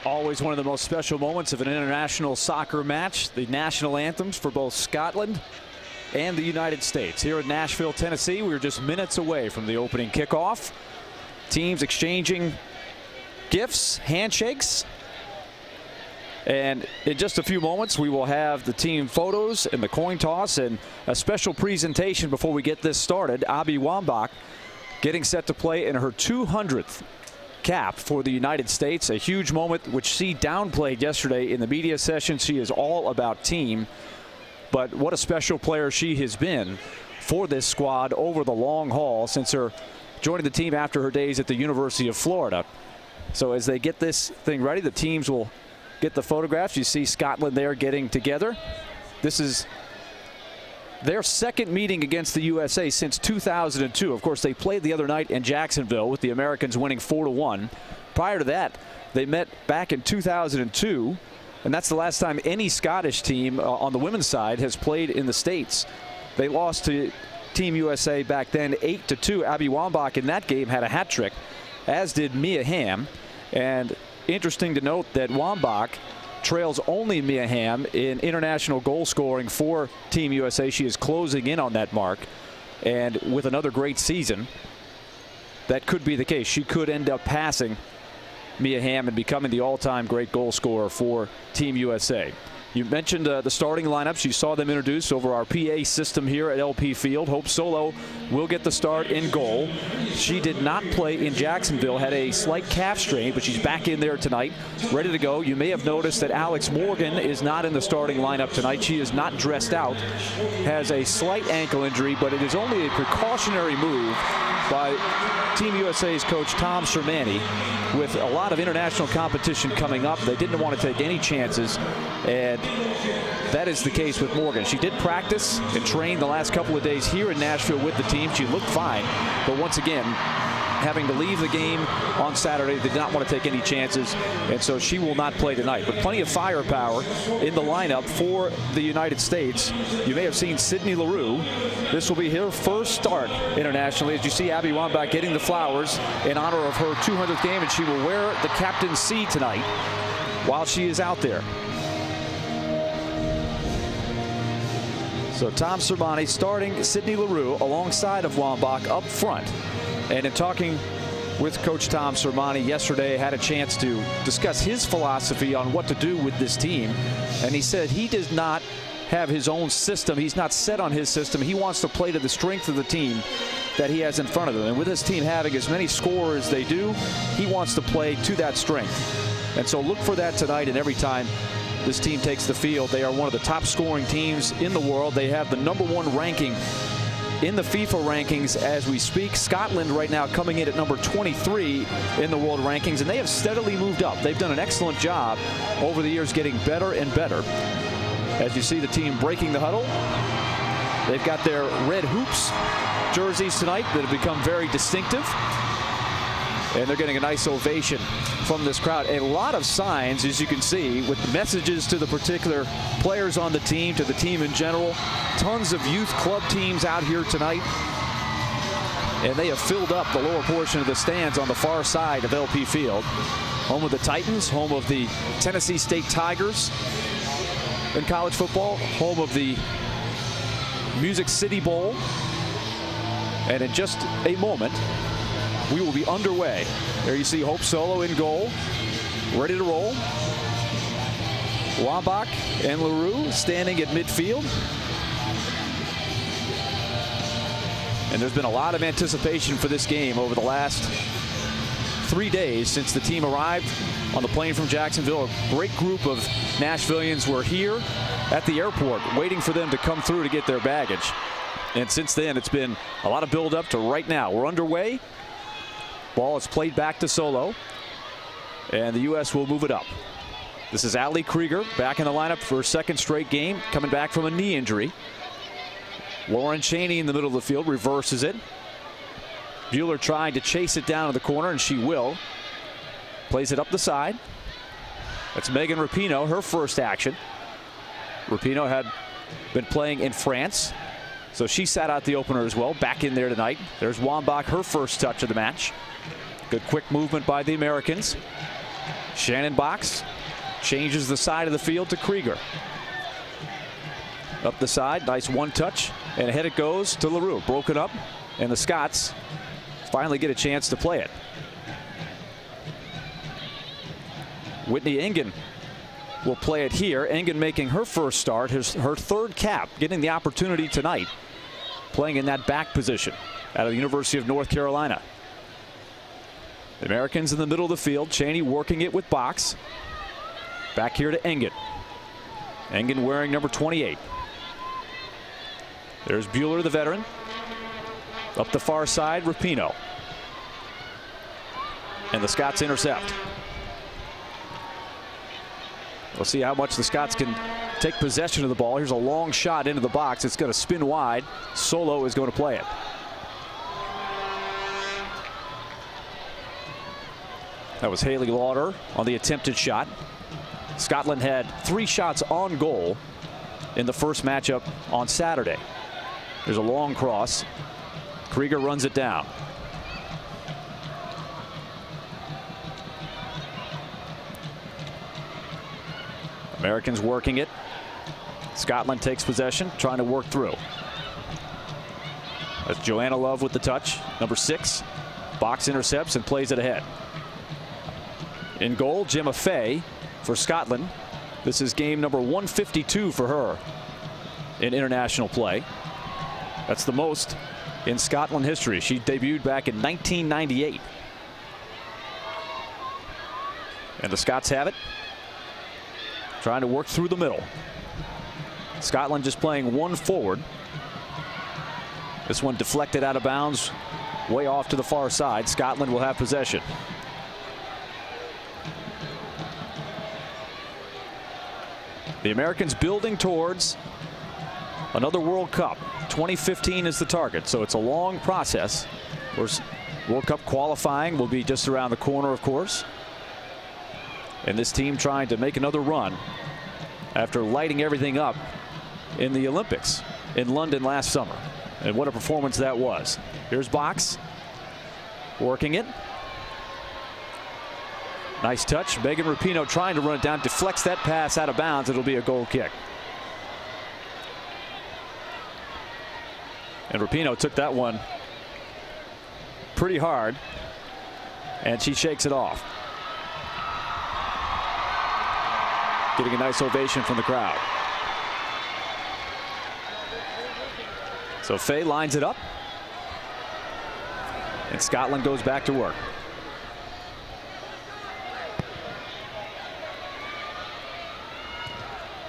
Always one of the most special moments of an international soccer match, the national anthems for both Scotland and the United States. Here in Nashville, Tennessee, we were just minutes away from the opening kickoff. Teams exchanging gifts, handshakes. And in just a few moments, we will have the team photos and the coin toss and a special presentation before we get this started. Abby Wambach getting set to play in her 200th cap for the United States. A huge moment which she downplayed yesterday in the media session. She is all about team, but what a special player she has been for this squad over the long haul since her joining the team after her days at the University of Florida. So as they get this thing ready, the teams will get the photographs. You see Scotland there getting together. This is their second meeting against the USA since 2002. Of course, they played the other night in Jacksonville with the Americans winning 4-1. Prior to that, they met back in 2002, and that's the last time any Scottish team on the women's side has played in the States. They lost to Team USA back then 8-2. Abby Wambach in that game had a hat trick, as did Mia Hamm. And interesting to note that Wambach trails only Mia Hamm in international goal scoring for Team USA. She is closing in on that mark, and with another great season, that could be the case. She could end up passing Mia Hamm and becoming the all-time great goal scorer for Team USA. You mentioned the starting lineups. You saw them introduced over our PA system here at LP Field. Hope Solo will get the start in goal. She did not play in Jacksonville, had a slight calf strain, but she's back in there tonight, ready to go. You may have noticed that Alex Morgan is not in the starting lineup tonight. She is not dressed out, has a slight ankle injury, but it is only a precautionary move by Team USA's coach Tom Sermanni. With a lot of international competition coming up, they didn't want to take any chances, and that is the case with Morgan. She did practice and train the last couple of days here in Nashville with the team. She looked fine, but once again, having to leave the game on Saturday, they did not want to take any chances, and so she will not play tonight. But plenty of firepower in the lineup for the United States. You may have seen Sydney Leroux. This will be her first start internationally, as you see Abby Wambach getting the flowers in honor of her 200th game, and she will wear the captain's C tonight while she is out there. So Tom Sermanni starting Sydney Leroux alongside of Wambach up front. And in talking with Coach Tom Sermanni yesterday, had a chance to discuss his philosophy on what to do with this team. And he said he does not have his own system. He's not set on his system. He wants to play to the strength of the team that he has in front of him. And with his team having as many scorers as they do, he wants to play to that strength. And so look for that tonight and every time this team takes the field. They are one of the top scoring teams in the world. They have the #1 ranking in the FIFA rankings as we speak. Scotland right now coming in at number 23 in the world rankings, and they have steadily moved up. They've done an excellent job over the years getting better and better. As you see the team breaking the huddle, they've got their red hoops jerseys tonight that have become very distinctive, and they're getting a nice ovation from this crowd. A lot of signs, as you can see, with messages to the particular players on the team, to the team in general. Tons of youth club teams out here tonight, and they have filled up the lower portion of the stands on the far side of LP Field. Home of the Titans, home of the Tennessee State Tigers in college football, home of the Music City Bowl. And in just a moment, we will be underway. There you see Hope Solo in goal, ready to roll. Wambach and Leroux standing at midfield. And there's been a lot of anticipation for this game over the last 3 days since the team arrived on the plane from Jacksonville. A great group of Nashvillians were here at the airport waiting for them to come through to get their baggage. And since then, it's been a lot of build up to right now. We're underway. Ball is played back to Solo, and the U.S. will move it up. This is Ali Krieger back in the lineup for her second straight game, coming back from a knee injury. Lauren Cheney in the middle of the field reverses it. Bueller trying to chase it down to the corner, and she will. Plays it up the side. That's Megan Rapinoe, her first action. Rapinoe had been playing in France, so she sat out the opener as well. Back in there tonight. There's Wambach, her first touch of the match. Good quick movement by the Americans. Shannon box. Changes the side of the field to Krieger. Up the side. Nice one touch. And ahead it goes to LaRue. Broken up. And the Scots finally get a chance to play it. Whitney Engen will play it here. Engen making her first start, her third cap, getting the opportunity tonight, playing in that back position out of the University of North Carolina. The Americans in the middle of the field. Chaney working it with Box. Back here to Engen. Engen wearing number 28. There's Bueller, the veteran. Up the far side, Rapinoe. And the Scots intercept. We'll see how much the Scots can take possession of the ball. Here's a long shot into the box. It's going to spin wide. Solo is going to play it. That was Haley Lauder on the attempted shot. Scotland had 3 shots on goal in the first matchup on Saturday. There's a long cross. Krieger runs it down. Americans working it. Scotland takes possession, trying to work through. That's Joanna Love with the touch, number 6. Box intercepts and plays it ahead. In goal, Gemma Fay for Scotland. This is game number 152 for her in international play. That's the most in Scotland history. She debuted back in 1998. And the Scots have it. Trying to work through the middle. Scotland just playing one forward. This one deflected out of bounds, way off to the far side. Scotland will have possession. The Americans building towards another World Cup. 2015 is the target, so it's a long process. Of course, World Cup qualifying will be just around the corner, of course. And this team trying to make another run after lighting everything up in the Olympics in London last summer. And what a performance that was. Here's Box working it. Nice touch. Megan Rapinoe trying to run it down, deflects that pass out of bounds. It'll be a goal kick. And Rapinoe took that one pretty hard, and she shakes it off. Getting a nice ovation from the crowd. So Fay lines it up. And Scotland goes back to work.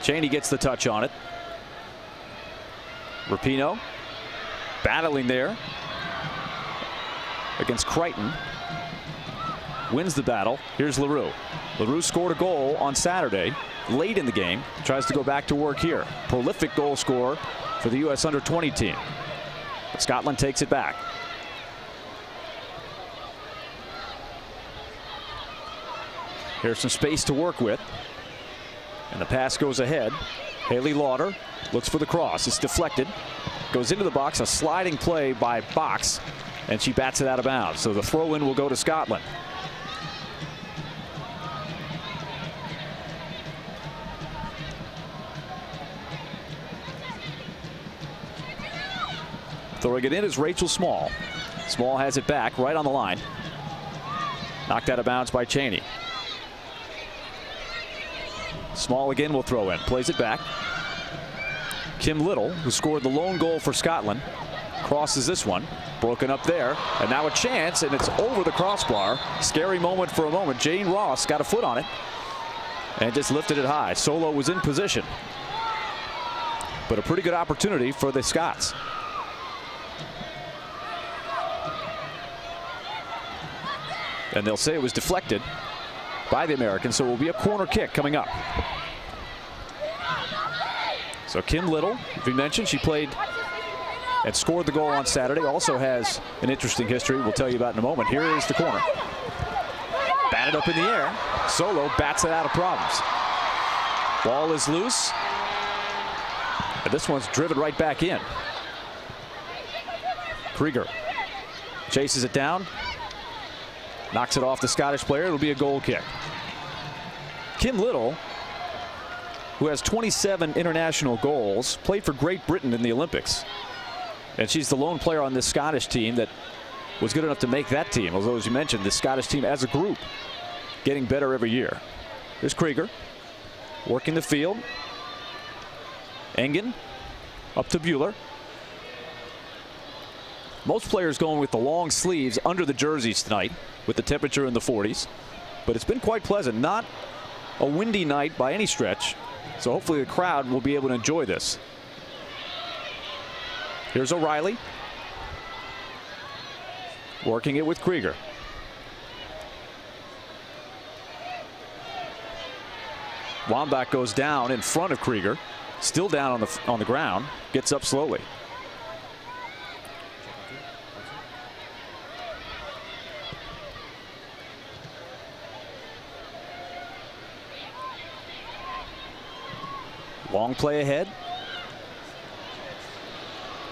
Chaney gets the touch on it. Rapinoe battling there against Christen. Wins the battle. Here's LaRue. LaRue scored a goal on Saturday late in the game. Tries to go back to work here. Prolific goal scorer for the U.S. under-20 team. But Scotland takes it back. Here's some space to work with. And the pass goes ahead. Haley Lauder looks for the cross. It's deflected. Goes into the box. A sliding play by Box. And she bats it out of bounds. So the throw-in will go to Scotland. Throwing it in is Rachel Small. Small has it back right on the line. Knocked out of bounds by Chaney. Small again will throw in. Plays it back. Kim Little, who scored the lone goal for Scotland, crosses this one. Broken up there. And now a chance, and it's over the crossbar. Scary moment for a moment. Jane Ross got a foot on it and just lifted it high. Solo was in position. But a pretty good opportunity for the Scots. And they'll say it was deflected by the Americans, so it will be a corner kick coming up. So Kim Little, as we mentioned, she played and scored the goal on Saturday. Also has an interesting history we'll tell you about in a moment. Here is the corner. Batted up in the air. Solo bats it out of problems. Ball is loose. And this one's driven right back in. Krieger chases it down. Knocks it off the Scottish player. It'll be a goal kick. Kim Little, who has 27 international goals, played for Great Britain in the Olympics. And she's the lone player on this Scottish team that was good enough to make that team. Although, as you mentioned, the Scottish team as a group getting better every year. There's Krieger working the field. Engen up to Bueller. Most players going with the long sleeves under the jerseys tonight with the temperature in the 40s. But it's been quite pleasant. Not a windy night by any stretch. So hopefully the crowd will be able to enjoy this. Here's O'Reilly. Working it with Krieger. Wambach goes down in front of Krieger. Still down on the ground. Gets up slowly. Long play ahead.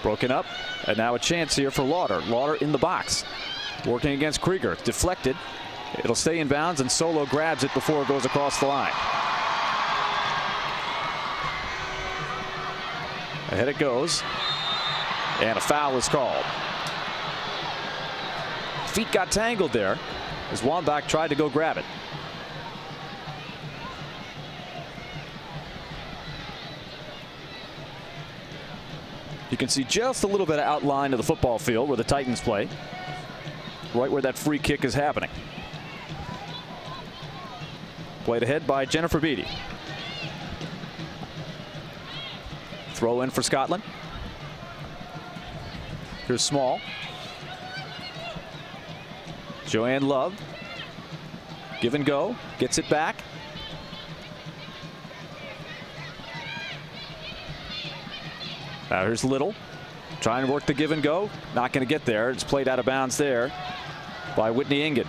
Broken up. And now a chance here for Lauder. Lauder in the box. Working against Krieger. Deflected. It'll stay in bounds, and Solo grabs it before it goes across the line. Ahead it goes. And a foul is called. Feet got tangled there as Wambach tried to go grab it. You can see just a little bit of outline of the football field where the Titans play. Right where that free kick is happening. Played ahead by Jennifer Beattie. Throw in for Scotland. Here's Small. Joanne Love. Give and go. Gets it back. Now here's Little. Trying to work the give and go. Not going to get there. It's played out of bounds there by Whitney Engen.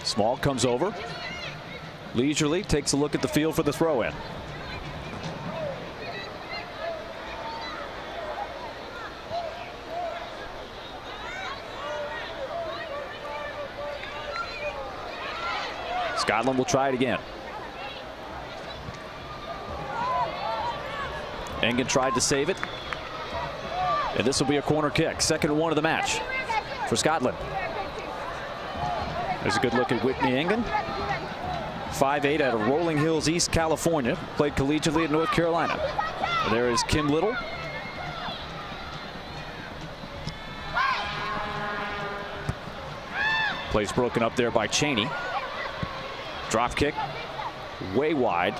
Small comes over. Leisurely takes a look at the field for the throw in. Scotland will try it again. Engen tried to save it. And this will be a corner kick. Second one of the match for Scotland. There's a good look at Whitney Engen. 5'8" out of Rolling Hills, East California. Played collegiately at North Carolina. And there is Kim Little. Plays broken up there by Cheney. Drop kick. Way wide.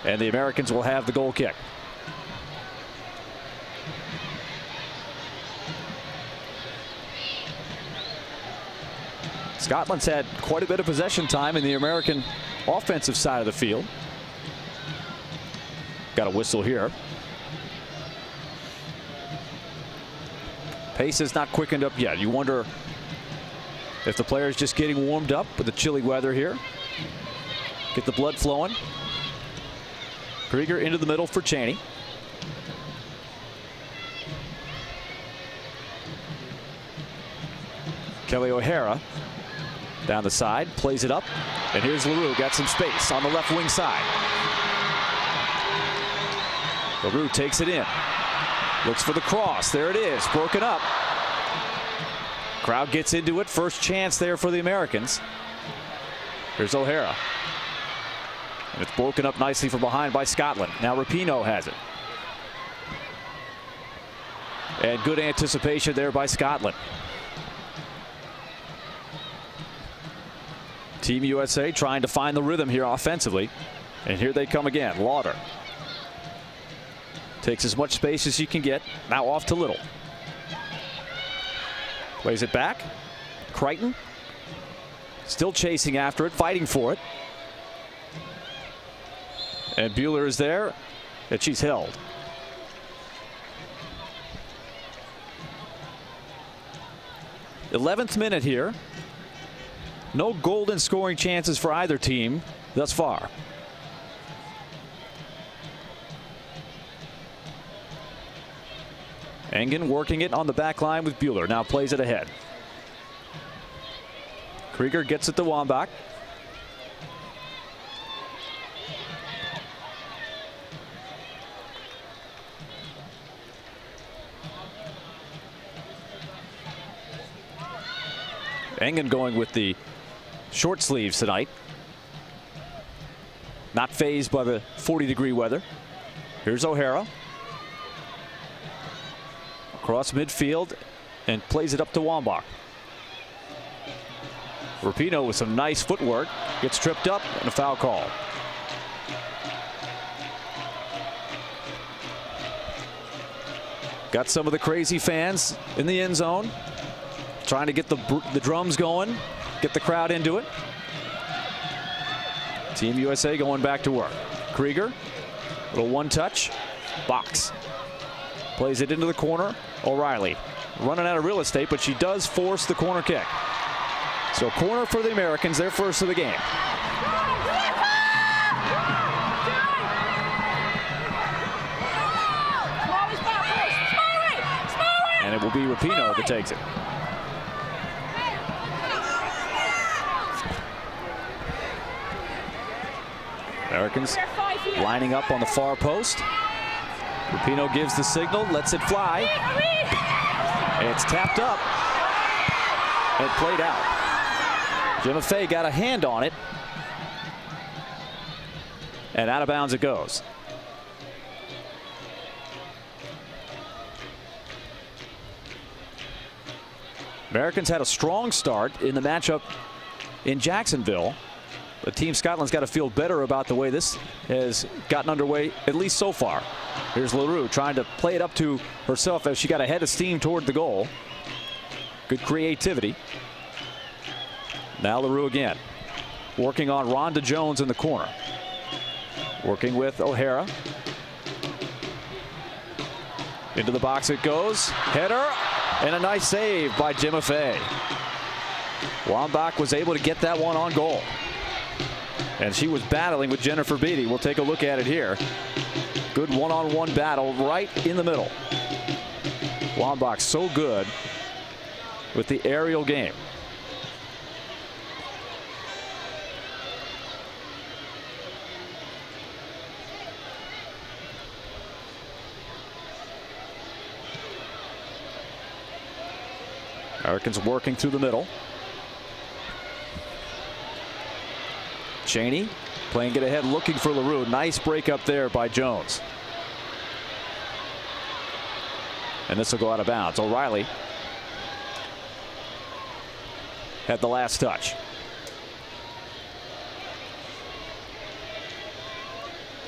And the Americans will have the goal kick. Scotland's had quite a bit of possession time in the American offensive side of the field. Got a whistle here. Pace is not quickened up yet. You wonder if the player's just getting warmed up with the chilly weather here. Get the blood flowing. Krieger into the middle for Cheney. Kelly O'Hara down the side, plays it up, and here's LaRue, got some space on the left wing side. LaRue takes it in, looks for the cross, there it is, broken up. Crowd gets into it, first chance there for the Americans. Here's O'Hara. And it's broken up nicely from behind by Scotland. Now Rapinoe has it. And good anticipation there by Scotland. Team USA trying to find the rhythm here offensively. And here they come again. Lauder takes as much space as he can get. Now off to Little. Plays it back. Christen still chasing after it, fighting for it. And Bueller is there, and she's held. '11th minute here. No golden scoring chances for either team thus far. Engen working it on the back line with Bueller. Now plays it ahead. Krieger gets it to Wambach. Engen going with the short sleeves tonight. Not fazed by the 40-degree weather. Here's O'Hara. Across midfield and plays it up to Wambach. Rapinoe with some nice footwork. Gets tripped up and a foul call. Got some of the crazy fans in the end zone. Trying to get the drums going, get the crowd into it. Team USA going back to work. Krieger, little one-touch, box. Plays it into the corner. O'Reilly running out of real estate, but she does force the corner kick. So corner for the Americans, their first of the game. And it will be Rapinoe that takes it. Americans lining up on the far post. Rapinoe gives the signal, lets it fly. It's tapped up and played out. Gemma Fay got a hand on it. And out of bounds it goes. Americans had a strong start in the matchup in Jacksonville. But Team Scotland's got to feel better about the way this has gotten underway, at least so far. Here's LaRue trying to play it up to herself as she got a head of steam toward the goal. Good creativity. Now LaRue again. Working on Rhonda Jones in the corner. Working with O'Hara. Into the box it goes. Header. And a nice save by Gemma Fay. Wambach was able to get that one on goal. And she was battling with Jennifer Beattie. We'll take a look at it here. Good one-on-one battle right in the middle. Wambach so good with the aerial game. Americans working through the middle. Cheney playing it ahead, looking for LaRue. Nice break up there by Jones. And this will go out of bounds. O'Reilly had the last touch.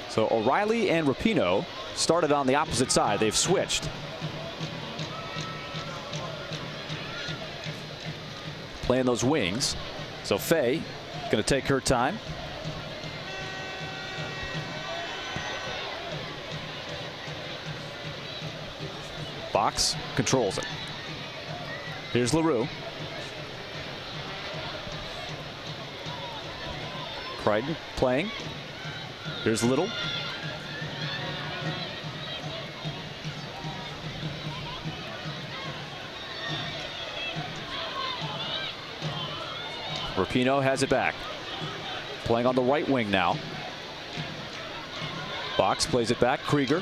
So O'Reilly and Rapinoe started on the opposite side. They've switched. Playing those wings. So Fay going to take her time. Box controls it. Here's LaRue. Crichton playing. Here's Little. Rapinoe has it back. Playing on the right wing now. Box plays it back. Krieger.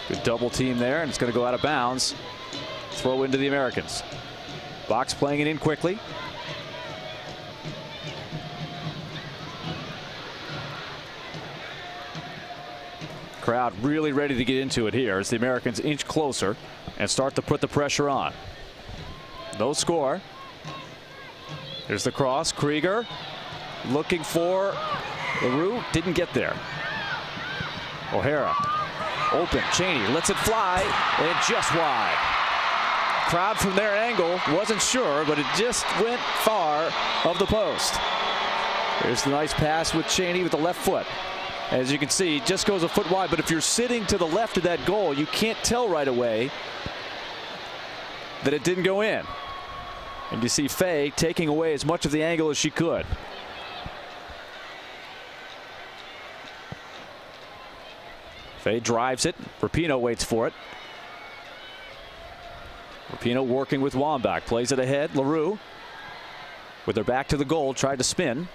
Good double team there, and it's going to go out of bounds. Throw into the Americans. Box playing it in quickly. Crowd really ready to get into it here as the Americans inch closer and start to put the pressure on. No score. There's the cross. Krieger looking for LaRue. Didn't get there. O'Hara open. Cheney lets it fly and just wide. Crowd from their angle wasn't sure, but it just went far of the post. There's the nice pass with Cheney with the left foot. As you can see, it just goes a foot wide, but if you're sitting to the left of that goal, you can't tell right away that it didn't go in. And you see Fay taking away as much of the angle as she could. Fay drives it. Rapinoe waits for it. Rapinoe working with Wambach. Plays it ahead. LaRue with their back to the goal tried to spin.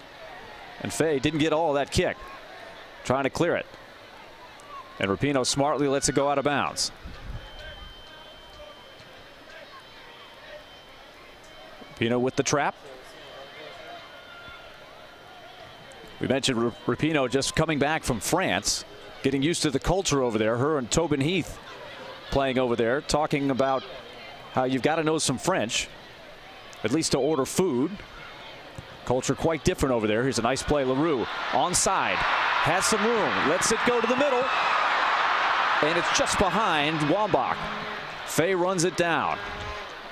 And Faye didn't get all of that kick. Trying to clear it. And Rapinoe smartly lets it go out of bounds. Rapinoe with the trap. We mentioned Rapinoe just coming back from France, getting used to the culture over there. Her and Tobin Heath playing over there, talking about how you've got to know some French, at least to order food. Culture quite different over there. Here's a nice play. LaRue onside, has some room, lets it go to the middle, and it's just behind Wambach. Faye runs it down.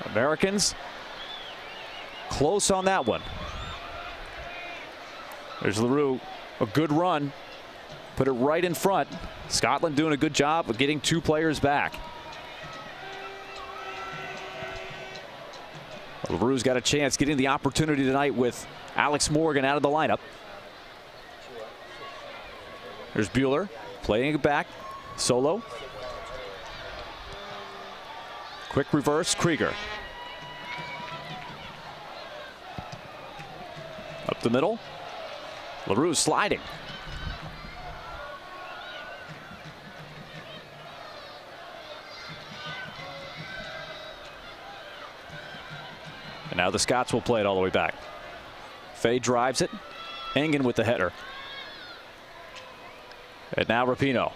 Americans close on that one. There's LaRue, a good run, put it right in front. Scotland doing a good job of getting two players back. LaRue's got a chance getting the opportunity tonight with Alex Morgan out of the lineup. There's Bueller playing it back. Solo. Quick reverse, Krieger. Up the middle. LaRue sliding. And now the Scots will play it all the way back. Faye drives it. Engen with the header. And now Rapinoe.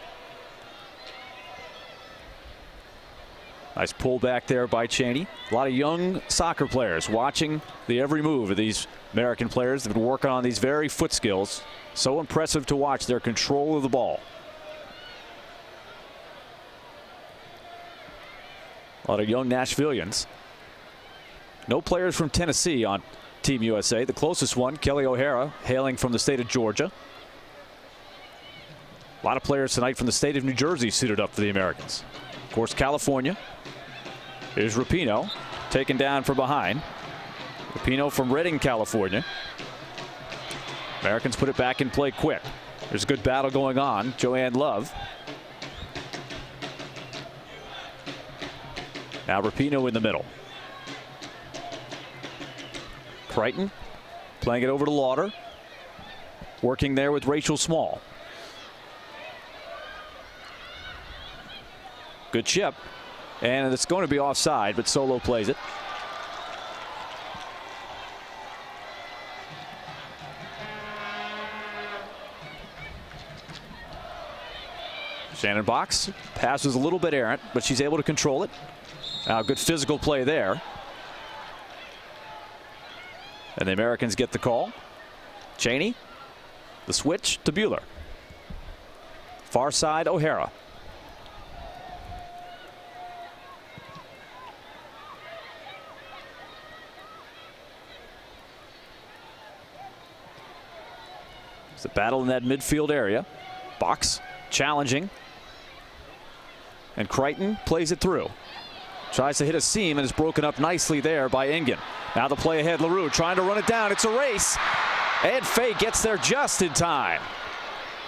Nice pull back there by Cheney. A lot of young soccer players watching the every move of these American players. They've been working on these very foot skills. So impressive to watch their control of the ball. A lot of young Nashvillians. No players from Tennessee on Team USA. The closest one, Kelly O'Hara, hailing from the state of Georgia. A lot of players tonight from the state of New Jersey suited up for the Americans. Of course, California. Here's Rapinoe, taken down from behind. Rapinoe from Redding, California. Americans put it back in play quick. There's a good battle going on. Joanne Love. Now Rapinoe in the middle. Crichton playing it over to Lauder. Working there with Rachel Small. Good chip. And it's going to be offside, but Solo plays it. Shannon Box passes a little bit errant, but she's able to control it. Now good physical play there. And the Americans get the call. Cheney, the switch to Bueller. Far side, O'Hara. It's a battle in that midfield area. Box challenging. And Crichton plays it through. Tries to hit a seam and is broken up nicely there by Engen. Now the play ahead, LaRue trying to run it down. It's a race. And Faye gets there just in time.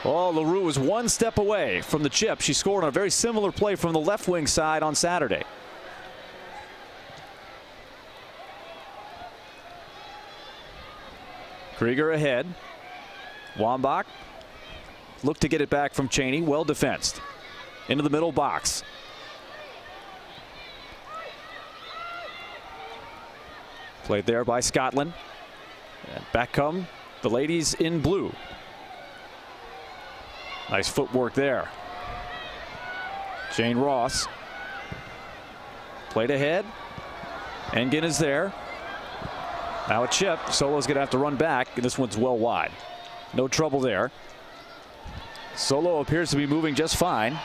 Oh, LaRue was one step away from the chip. She scored on a very similar play from the left wing side on Saturday. Krieger ahead. Wambach looked to get it back from Cheney. Well defensed. Into the middle box. Played there by Scotland. And back come the ladies in blue. Nice footwork there. Jane Ross. Played ahead. Engen is there. Now a chip. Solo's going to have to run back. This one's well wide. No trouble there. Solo appears to be moving just fine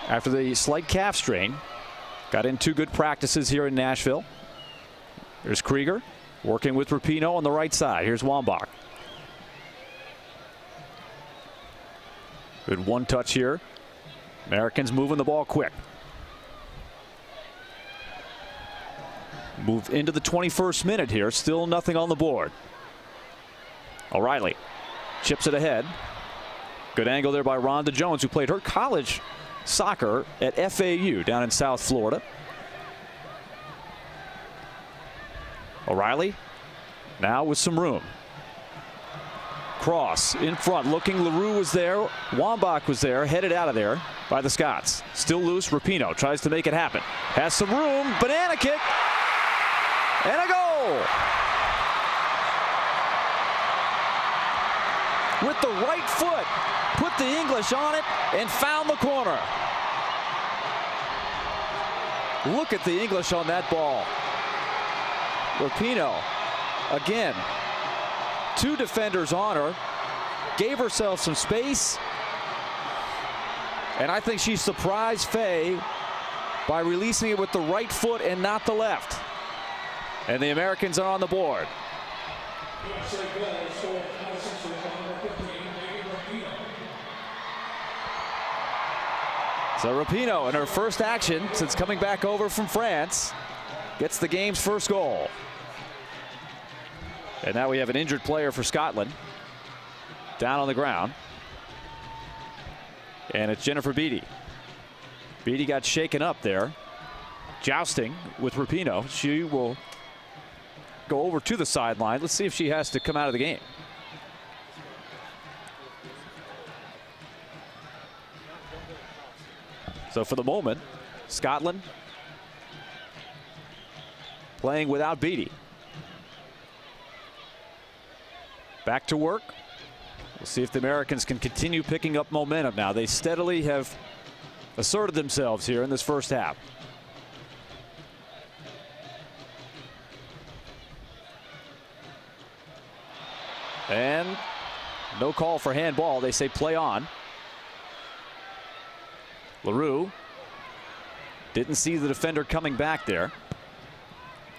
after the slight calf strain. Got in 2 good practices here in Nashville. There's Krieger working with Rapinoe on the right side. Here's Wambach. Good one touch here. Americans moving the ball quick. Move into the 21st minute here. Still nothing on the board. O'Reilly chips it ahead. Good angle there by Rhonda Jones, who played her college soccer at FAU down in South Florida. O'Reilly now with some room. Cross in front, looking. LaRue was there. Wambach was there, headed out of there by the Scots. Still loose. Rapinoe tries to make it happen. Has some room. Banana kick. And a goal. With the right foot, put the English on it and found the corner. Look at the English on that ball. Rapinoe, again, 2 defenders on her, gave herself some space, and I think she surprised Faye by releasing it with the right foot and not the left. And the Americans are on the board. So Rapinoe, in her first action since coming back over from France, gets the game's first goal. And now we have an injured player for Scotland down on the ground. And it's Jennifer Beattie. Beattie got shaken up there, jousting with Rapinoe. She will go over to the sideline. Let's see if she has to come out of the game. So for the moment, Scotland playing without Beattie. Back to work. We'll see if the Americans can continue picking up momentum now. They steadily have asserted themselves here in this first half. And no call for handball. They say play on. LaRue didn't see the defender coming back there,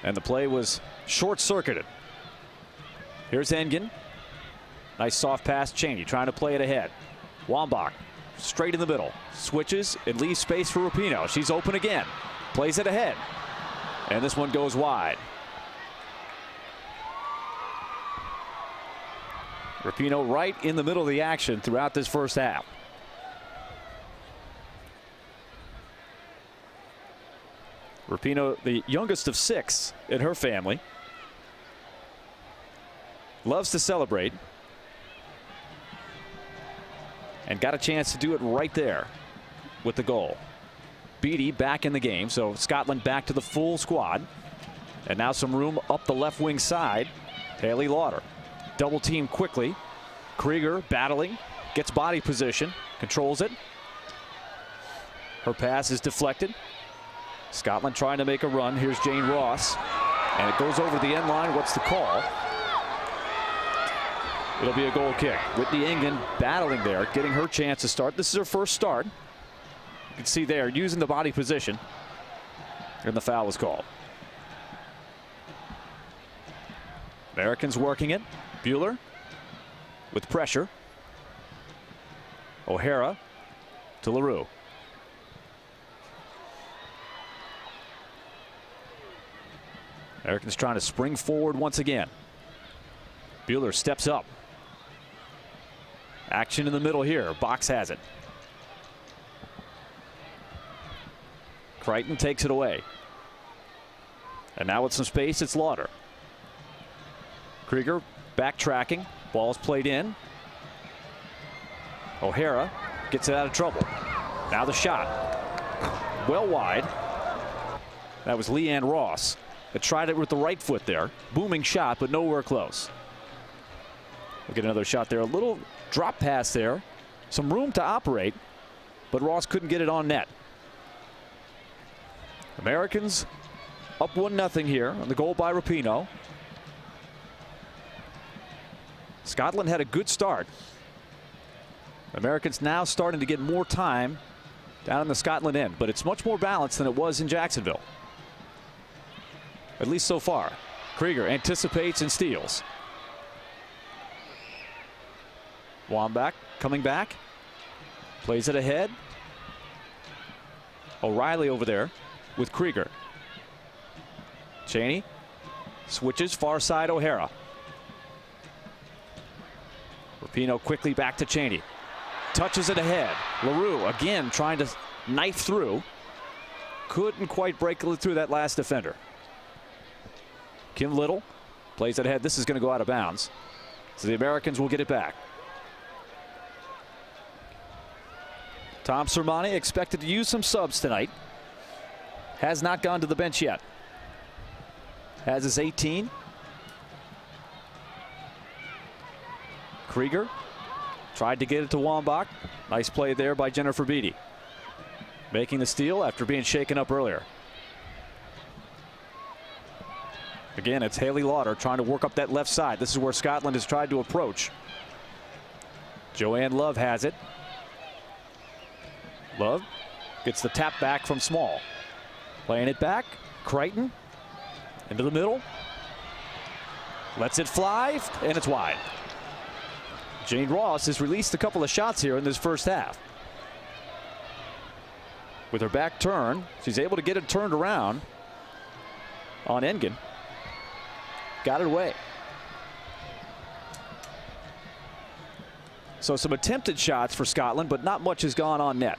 and the play was short-circuited. Here's Engen. Nice soft pass. Cheney trying to play it ahead. Wambach straight in the middle. Switches and leaves space for Rapinoe. She's open again. Plays it ahead. And this one goes wide. Rapinoe right in the middle of the action throughout this first half. Rapinoe, the youngest of 6 in her family, loves to celebrate, and got a chance to do it right there with the goal. Beattie back in the game, so Scotland back to the full squad. And now some room up the left wing side. Haley Lauder double team quickly. Krieger battling, gets body position, controls it. Her pass is deflected. Scotland trying to make a run. Here's Jane Ross, and it goes over the end line. What's the call? It'll be a goal kick. Whitney Engen battling there, getting her chance to start. This is her first start. You can see there, using the body position, and the foul was called. Americans working it. Bueller with pressure. O'Hara to LaRue. Americans trying to spring forward once again. Bueller steps up. Action in the middle here. Box has it. Crichton takes it away. And now with some space, it's Lauder. Krieger backtracking. Ball's played in. O'Hara gets it out of trouble. Now the shot. Well wide. That was Leanne Ross. That tried it with the right foot there. Booming shot, but nowhere close. We'll get another shot there. A little drop pass there. Some room to operate, but Ross couldn't get it on net. Americans up 1-0 here on the goal by Rapinoe. Scotland had a good start. Americans now starting to get more time down in the Scotland end, but it's much more balanced than it was in Jacksonville. At least so far. Krieger anticipates and steals. Wambach coming back. Plays it ahead. O'Reilly over there with Krieger. Cheney switches far side. O'Hara. Rapinoe quickly back to Cheney. Touches it ahead. LaRue again trying to knife through. Couldn't quite break through that last defender. Kim Little plays it ahead. This is going to go out of bounds. So the Americans will get it back. Tom Sermani expected to use some subs tonight. Has not gone to the bench yet. Has his 18. Krieger tried to get it to Wambach. Nice play there by Jennifer Beattie. Making the steal after being shaken up earlier. Again, it's Haley Lauder trying to work up that left side. This is where Scotland has tried to approach. Joanne Love has it. Love gets the tap back from Small. Playing it back. Christen into the middle. Lets it fly, and it's wide. Jane Ross has released a couple of shots here in this first half. With her back turn, she's able to get it turned around on Engen. Got it away. So some attempted shots for Scotland, but not much has gone on net.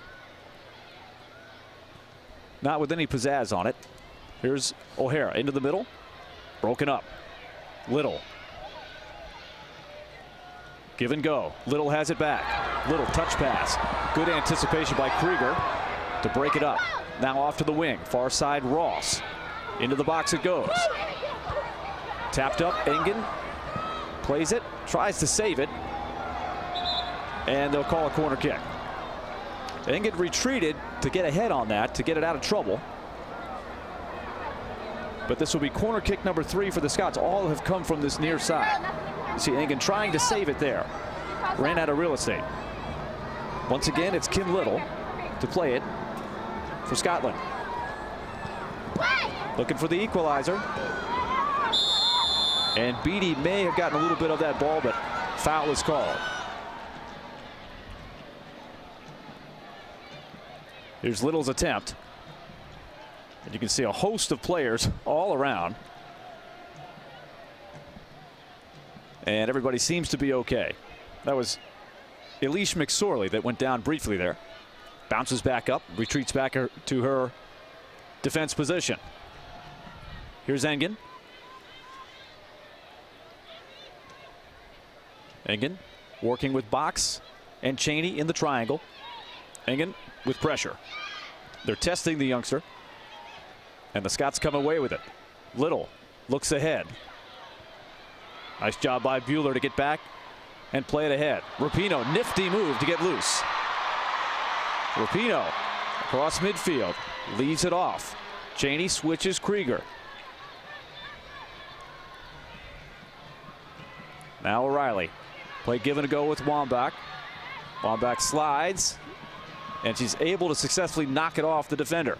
Not with any pizzazz on it. Here's O'Hara into the middle. Broken up. Little. Give and go. Little has it back. Little touch pass. Good anticipation by Krieger to break it up. Now off to the wing. Far side Ross. Into the box it goes. Tapped up. Engen plays it. Tries to save it. And they'll call a corner kick. Engen retreated to get ahead on that, to get it out of trouble. But this will be corner kick number 3 for the Scots. All have come from this near side. You see Engen trying to save it there. Ran out of real estate. Once again, it's Kim Little to play it for Scotland. Looking for the equalizer. And Beattie may have gotten a little bit of that ball, but foul is called. Here's Little's attempt. And you can see a host of players all around. And everybody seems to be okay. That was Elise McSorley that went down briefly there. Bounces back up, retreats back to her defense position. Here's Engen. Engen working with Box and Cheney in the triangle. Engen with pressure. They're testing the youngster. And the Scots come away with it. Little looks ahead. Nice job by Bueller to get back and play it ahead. Rapinoe, nifty move to get loose. Rapinoe across midfield, leaves it off. Cheney switches Krieger. Now O'Reilly. Play give and go with Wambach. Wambach slides, and she's able to successfully knock it off the defender.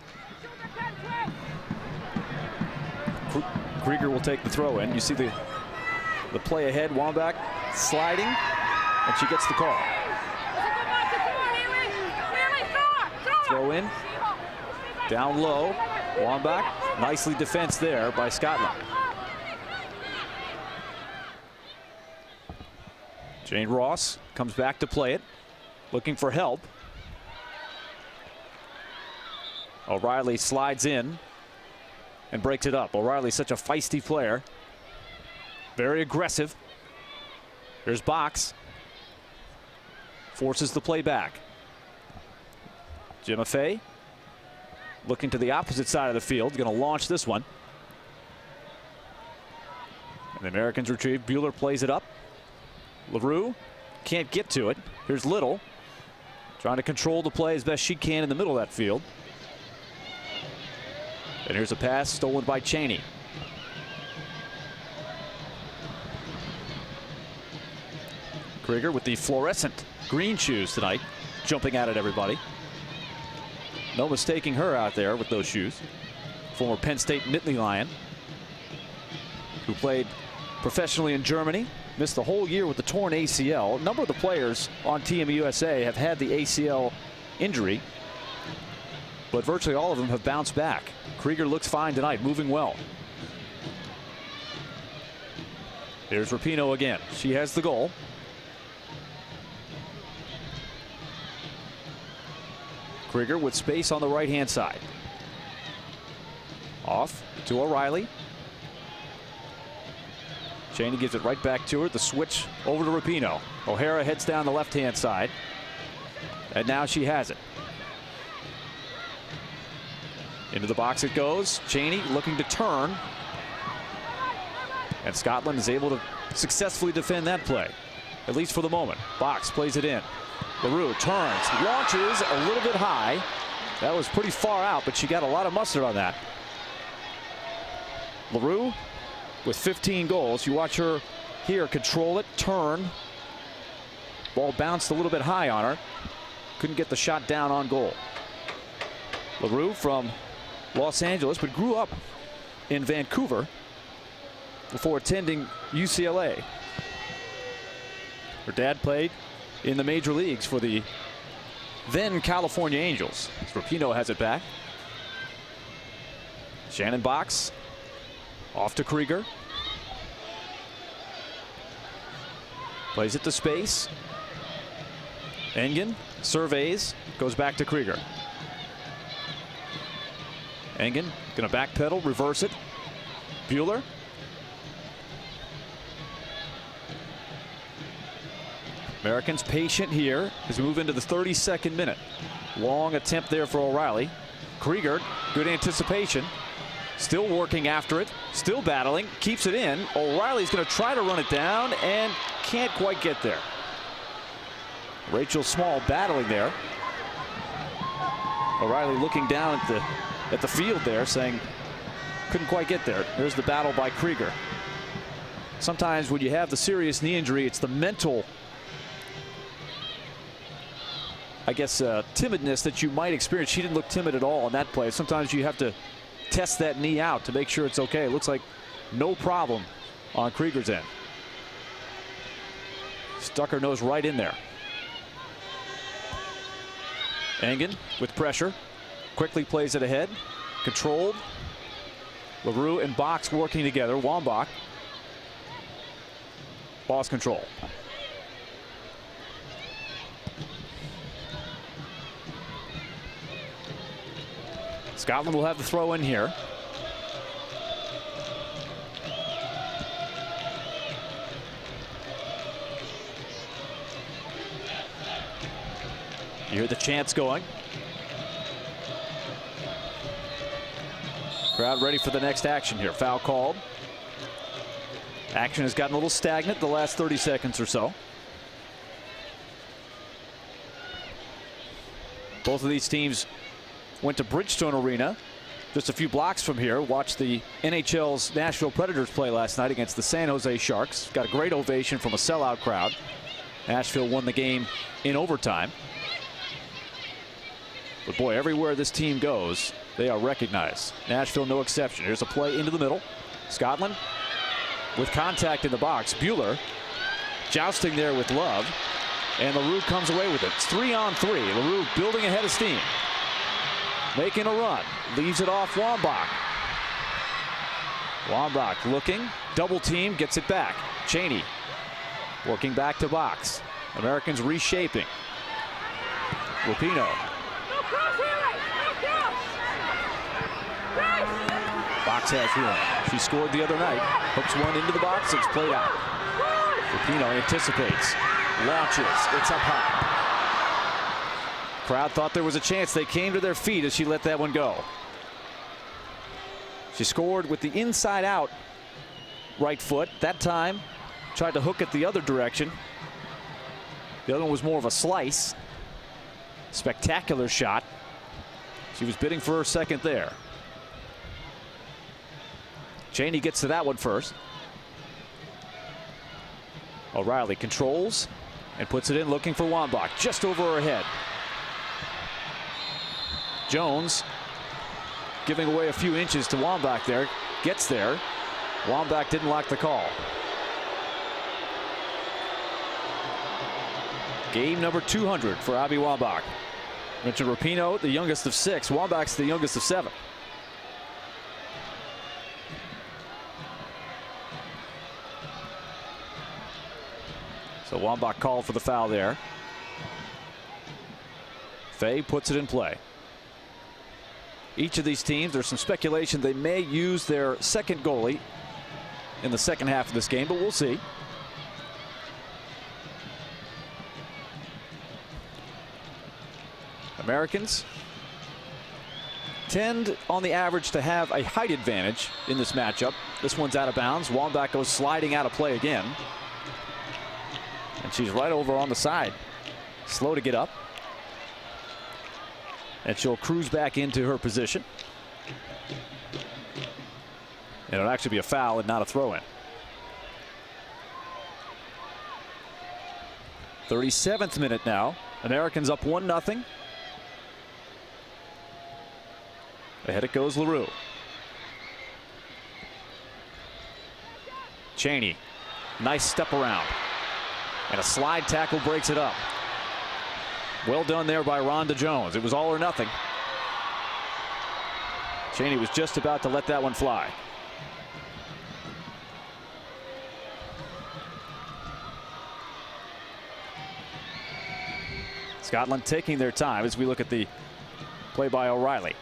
Krieger will take the throw in. You see the play ahead. Wambach sliding, and she gets the call. Throw in, down low. Wambach, nicely defensed there by Scotland. Jane Ross comes back to play it, looking for help. O'Reilly slides in and breaks it up. O'Reilly's such a feisty player. Very aggressive. Here's Box. Forces the play back. Gemma Fay looking to the opposite side of the field. Going to launch this one. And the Americans retrieve. Bueller plays it up. LaRue can't get to it. Here's Little trying to control the play as best she can in the middle of that field. And here's a pass stolen by Cheney. Krieger with the fluorescent green shoes tonight, jumping out at everybody. No mistaking her out there with those shoes. Former Penn State Nittany Lion, who played professionally in Germany, missed the whole year with the torn ACL. A number of the players on Team USA have had the ACL injury, but virtually all of them have bounced back. Krieger looks fine tonight, moving well. Here's Rapinoe again. She has the goal. Krieger with space on the right-hand side. Off to O'Reilly. Cheney gives it right back to her. The switch over to Rapinoe. O'Hara heads down the left-hand side. And now she has it. Into the box it goes. Cheney looking to turn. And Scotland is able to successfully defend that play, at least for the moment. Box plays it in. LaRue turns, launches a little bit high. That was pretty far out, but she got a lot of mustard on that. LaRue with 15 goals. You watch her here control it, turn. Ball bounced a little bit high on her. Couldn't get the shot down on goal. LaRue from Los Angeles, but grew up in Vancouver before attending UCLA. Her dad played in the major leagues for the then California Angels. Rapinoe has it back. Shannon box. Off to Krieger. Plays it to space. Engen surveys. Goes back to Krieger. Engen going to backpedal, reverse it. Bueller. Americans patient here as we move into the 32nd minute. Long attempt there for O'Reilly. Krieger, good anticipation. Still working after it. Still battling. Keeps it in. O'Reilly's going to try to run it down and can't quite get there. Rachel Small battling there. O'Reilly looking down at the field there, saying couldn't quite get there. There's the battle by Krieger. Sometimes when you have the serious knee injury, it's the mental, I guess, timidness that you might experience. She didn't look timid at all in that play. Sometimes you have to test that knee out to make sure it's okay. It looks like no problem on Krieger's end. Stuck her nose right in there. Engen with pressure. Quickly plays it ahead. Controlled. LaRue and Box working together. Wambach. Lost control. Scotland will have the throw in here. You hear the chants going. Crowd ready for the next action here. Foul called. Action has gotten a little stagnant the last 30 seconds or so. Both of these teams went to Bridgestone Arena, just a few blocks from here. Watched the NHL's Nashville Predators play last night against the San Jose Sharks. Got a great ovation from a sellout crowd. Nashville won the game in overtime. But boy, everywhere this team goes, they are recognized. Nashville no exception. Here's a play into the middle. Scotland with contact in the box. Bueller jousting there with Love. And LaRue comes away with it. It's 3-on-3. LaRue building ahead of steam. Making a run. Leaves it off Wambach. Wambach looking. Double team. Gets it back. Cheney working back to Box. Americans reshaping. Rapinoe. Box has room. She scored the other night. Hooks one into the box. It's played out. Rapinoe anticipates. Launches. It's up high. Crowd thought there was a chance. They came to their feet as she let that one go. She scored with the inside out right foot. That time tried to hook it the other direction. The other one was more of a slice. Spectacular shot. She was bidding for her second there. Cheney gets to that one first. O'Reilly controls and puts it in, looking for Wambach just over her head. Jones giving away a few inches to Wambach there. Gets there. Wambach didn't like the call. Game number 200 for Abby Wambach. Mentioned Rapinoe, the youngest of 6. Wambach's the youngest of 7. So Wambach called for the foul there. Fay puts it in play. Each of these teams, there's some speculation they may use their second goalie in the second half of this game, but we'll see. Americans tend on the average to have a height advantage in this matchup. This one's out of bounds. Wambach goes sliding out of play again. And she's right over on the side. Slow to get up. And she'll cruise back into her position. And it'll actually be a foul and not a throw-in. 37th minute now. Americans up 1-0. Ahead it goes LaRue. Cheney. Nice step around. And a slide tackle breaks it up. Well done there by Rhonda Jones. It was all or nothing. Cheney was just about to let that one fly. Scotland taking their time as we look at the play by O'Reilly.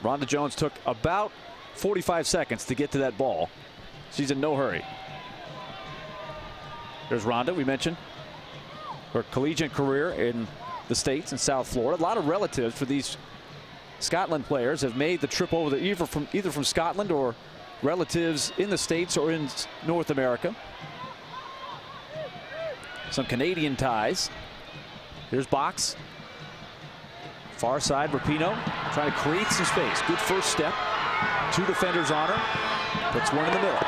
Rhonda Jones took about 45 seconds to get to that ball. She's in no hurry. There's Rhonda, we mentioned her collegiate career in the States in South Florida. A lot of relatives for these Scotland players have made the trip over either from Scotland or relatives in the States or in North America. Some Canadian ties. Here's Box. Far side, Rapinoe trying to create some space. Good first step. Two defenders on her. Puts one in the middle.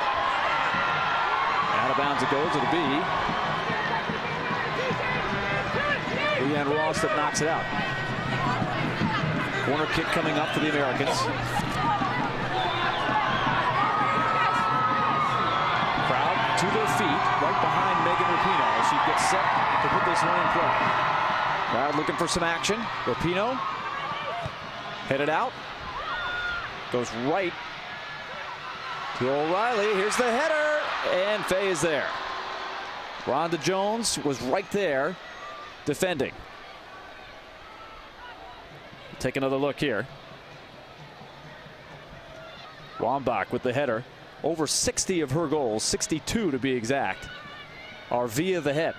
Out of bounds it goes. It'll be Leanne Ross that knocks it out. Corner kick coming up for the Americans. Crowd to their feet right behind Megan Rapinoe. She gets set to put this one in play. Crowd looking for some action. Rapinoe headed out. Goes right to O'Reilly. Here's the header. And Faye is there. Rhonda Jones was right there defending. Take another look here. Wambach with the header. Over 60 of her goals, 62 to be exact, are via the head.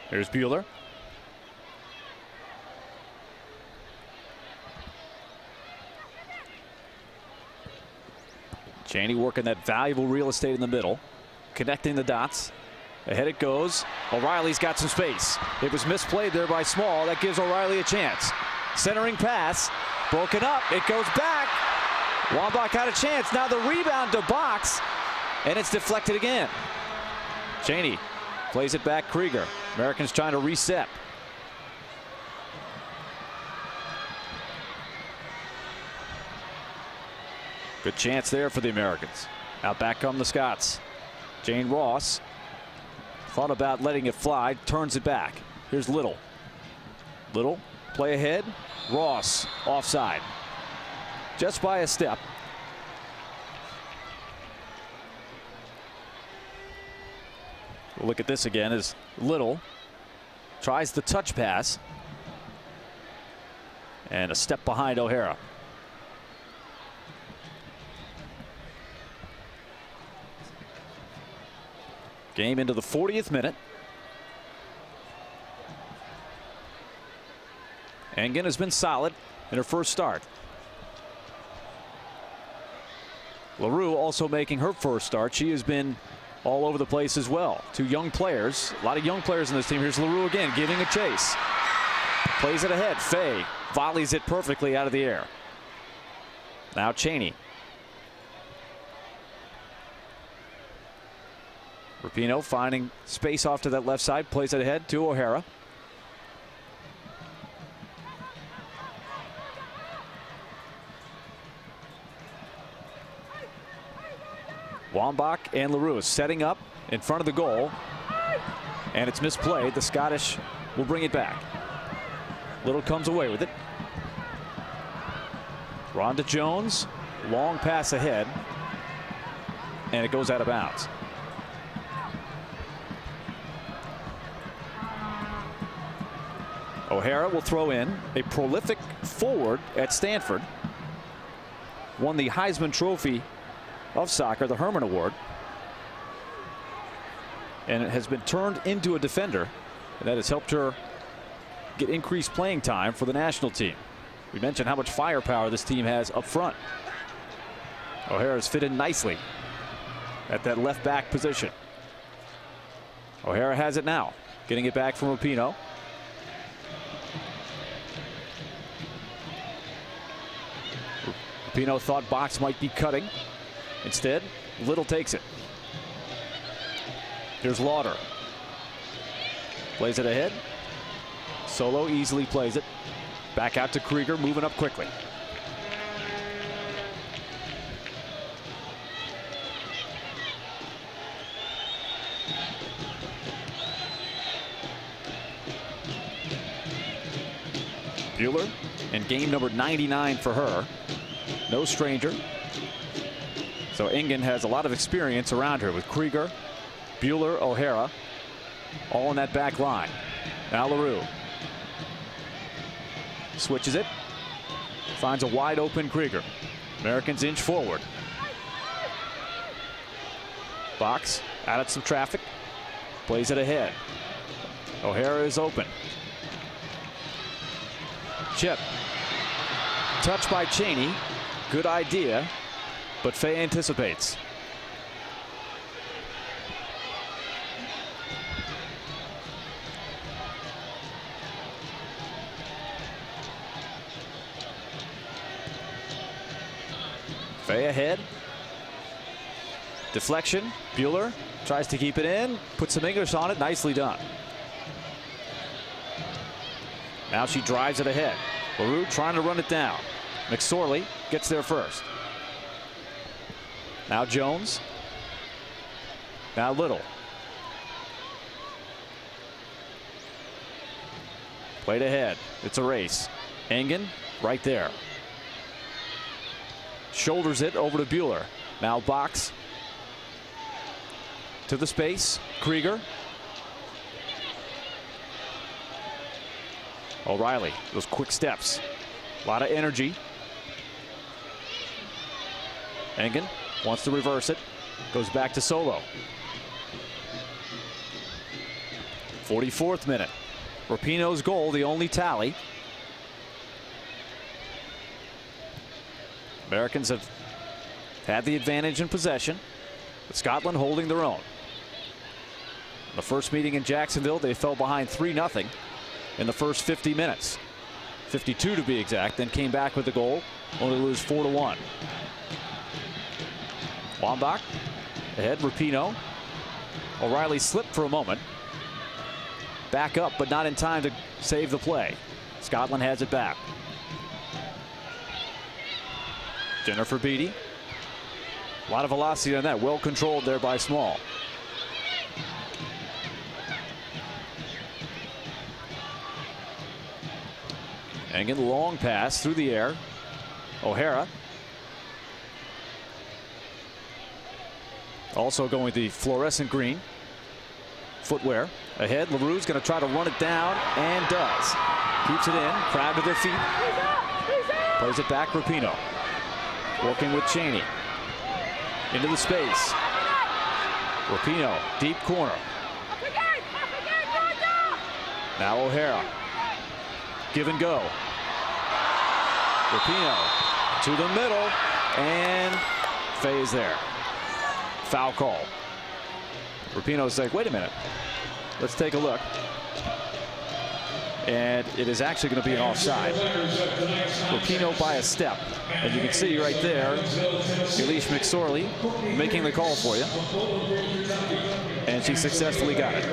Here's Bueller. Cheney working that valuable real estate in the middle, connecting the dots. Ahead it goes. O'Reilly's got some space. It was misplayed there by Small. That gives O'Reilly a chance. Centering pass, broken up. It goes back. Wambach had a chance. Now the rebound to Box, and it's deflected again. Cheney plays it back. Krieger. Americans trying to reset. Good chance there for the Americans. Out back come the Scots. Jane Ross thought about letting it fly, turns it back. Here's Little. Little, play ahead. Ross, offside. Just by a step. We'll look at this again as Little tries the touch pass. And a step behind O'Hara. Game into the 40th minute. Engen has been solid in her first start. LaRue also making her first start. She has been all over the place as well. Two young players, a lot of young players in this team. Here's LaRue again, giving a chase. Plays it ahead. Faye volleys it perfectly out of the air. Now Cheney. Rapinoe finding space off to that left side, plays it ahead to O'Hara. Wambach and LaRue setting up in front of the goal, and it's misplayed. The Scottish will bring it back. Little comes away with it. Rhonda Jones, long pass ahead, and it goes out of bounds. O'Hara will throw in, a prolific forward at Stanford. Won the Heisman Trophy of soccer, the Herman Award. And it has been turned into a defender, and that has helped her get increased playing time for the national team. We mentioned how much firepower this team has up front. O'Hara's fit in nicely at that left back position. O'Hara has it now, getting it back from Rapinoe. Rapinoe thought Box might be cutting. Instead, Little takes it. Here's Lauder. Plays it ahead. Solo easily plays it. Back out to Krieger, moving up quickly. Bueller, and game number 99 for her. No stranger. So Engen has a lot of experience around her with Krieger, Bueller, O'Hara, all in that back line. Now LaRue switches it, finds a wide open Krieger. Americans inch forward. Box out of some traffic, plays it ahead. O'Hara is open. Chip, touched by Cheney. Good idea, but Faye anticipates. Faye ahead. Deflection. Bueller tries to keep it in. Puts some English on it. Nicely done. Now she drives it ahead. LaRue trying to run it down. McSorley gets there first. Now Jones. Now Little. Played ahead. It's a race. Engen right there. Shoulders it over to Bueller. Now Box. To the space. Krieger. O'Reilly. Those quick steps. A lot of energy. Engen wants to reverse it. Goes back to Solo. 44th minute. Rapinoe's goal, the only tally. Americans have had the advantage in possession, but Scotland holding their own. The first meeting in Jacksonville, they fell behind 3-0 in the first 50 minutes. 52 to be exact, then came back with the goal, only lose 4-1. Wambach ahead, Rapinoe. O'Reilly slipped for a moment. Back up, but not in time to save the play. Scotland has it back. Jennifer Beattie. A lot of velocity on that. Well controlled there by Small. Engen, long pass through the air. O'Hara. Also going with the fluorescent green footwear. Ahead, LaRue's going to try to run it down, and does. Keeps it in, crowd to their feet. Plays it back, Rapinoe. Working with Cheney. Into the space. Rapinoe, deep corner. Now O'Hara. Give and go. Rapinoe to the middle, and Faye is there. Foul call. Rapinoe's like, wait a minute. Let's take a look. And it is actually going to be an offside. Rapinoe by a step. And you can see right there, Elise McSorley making the call for you. And she successfully got it.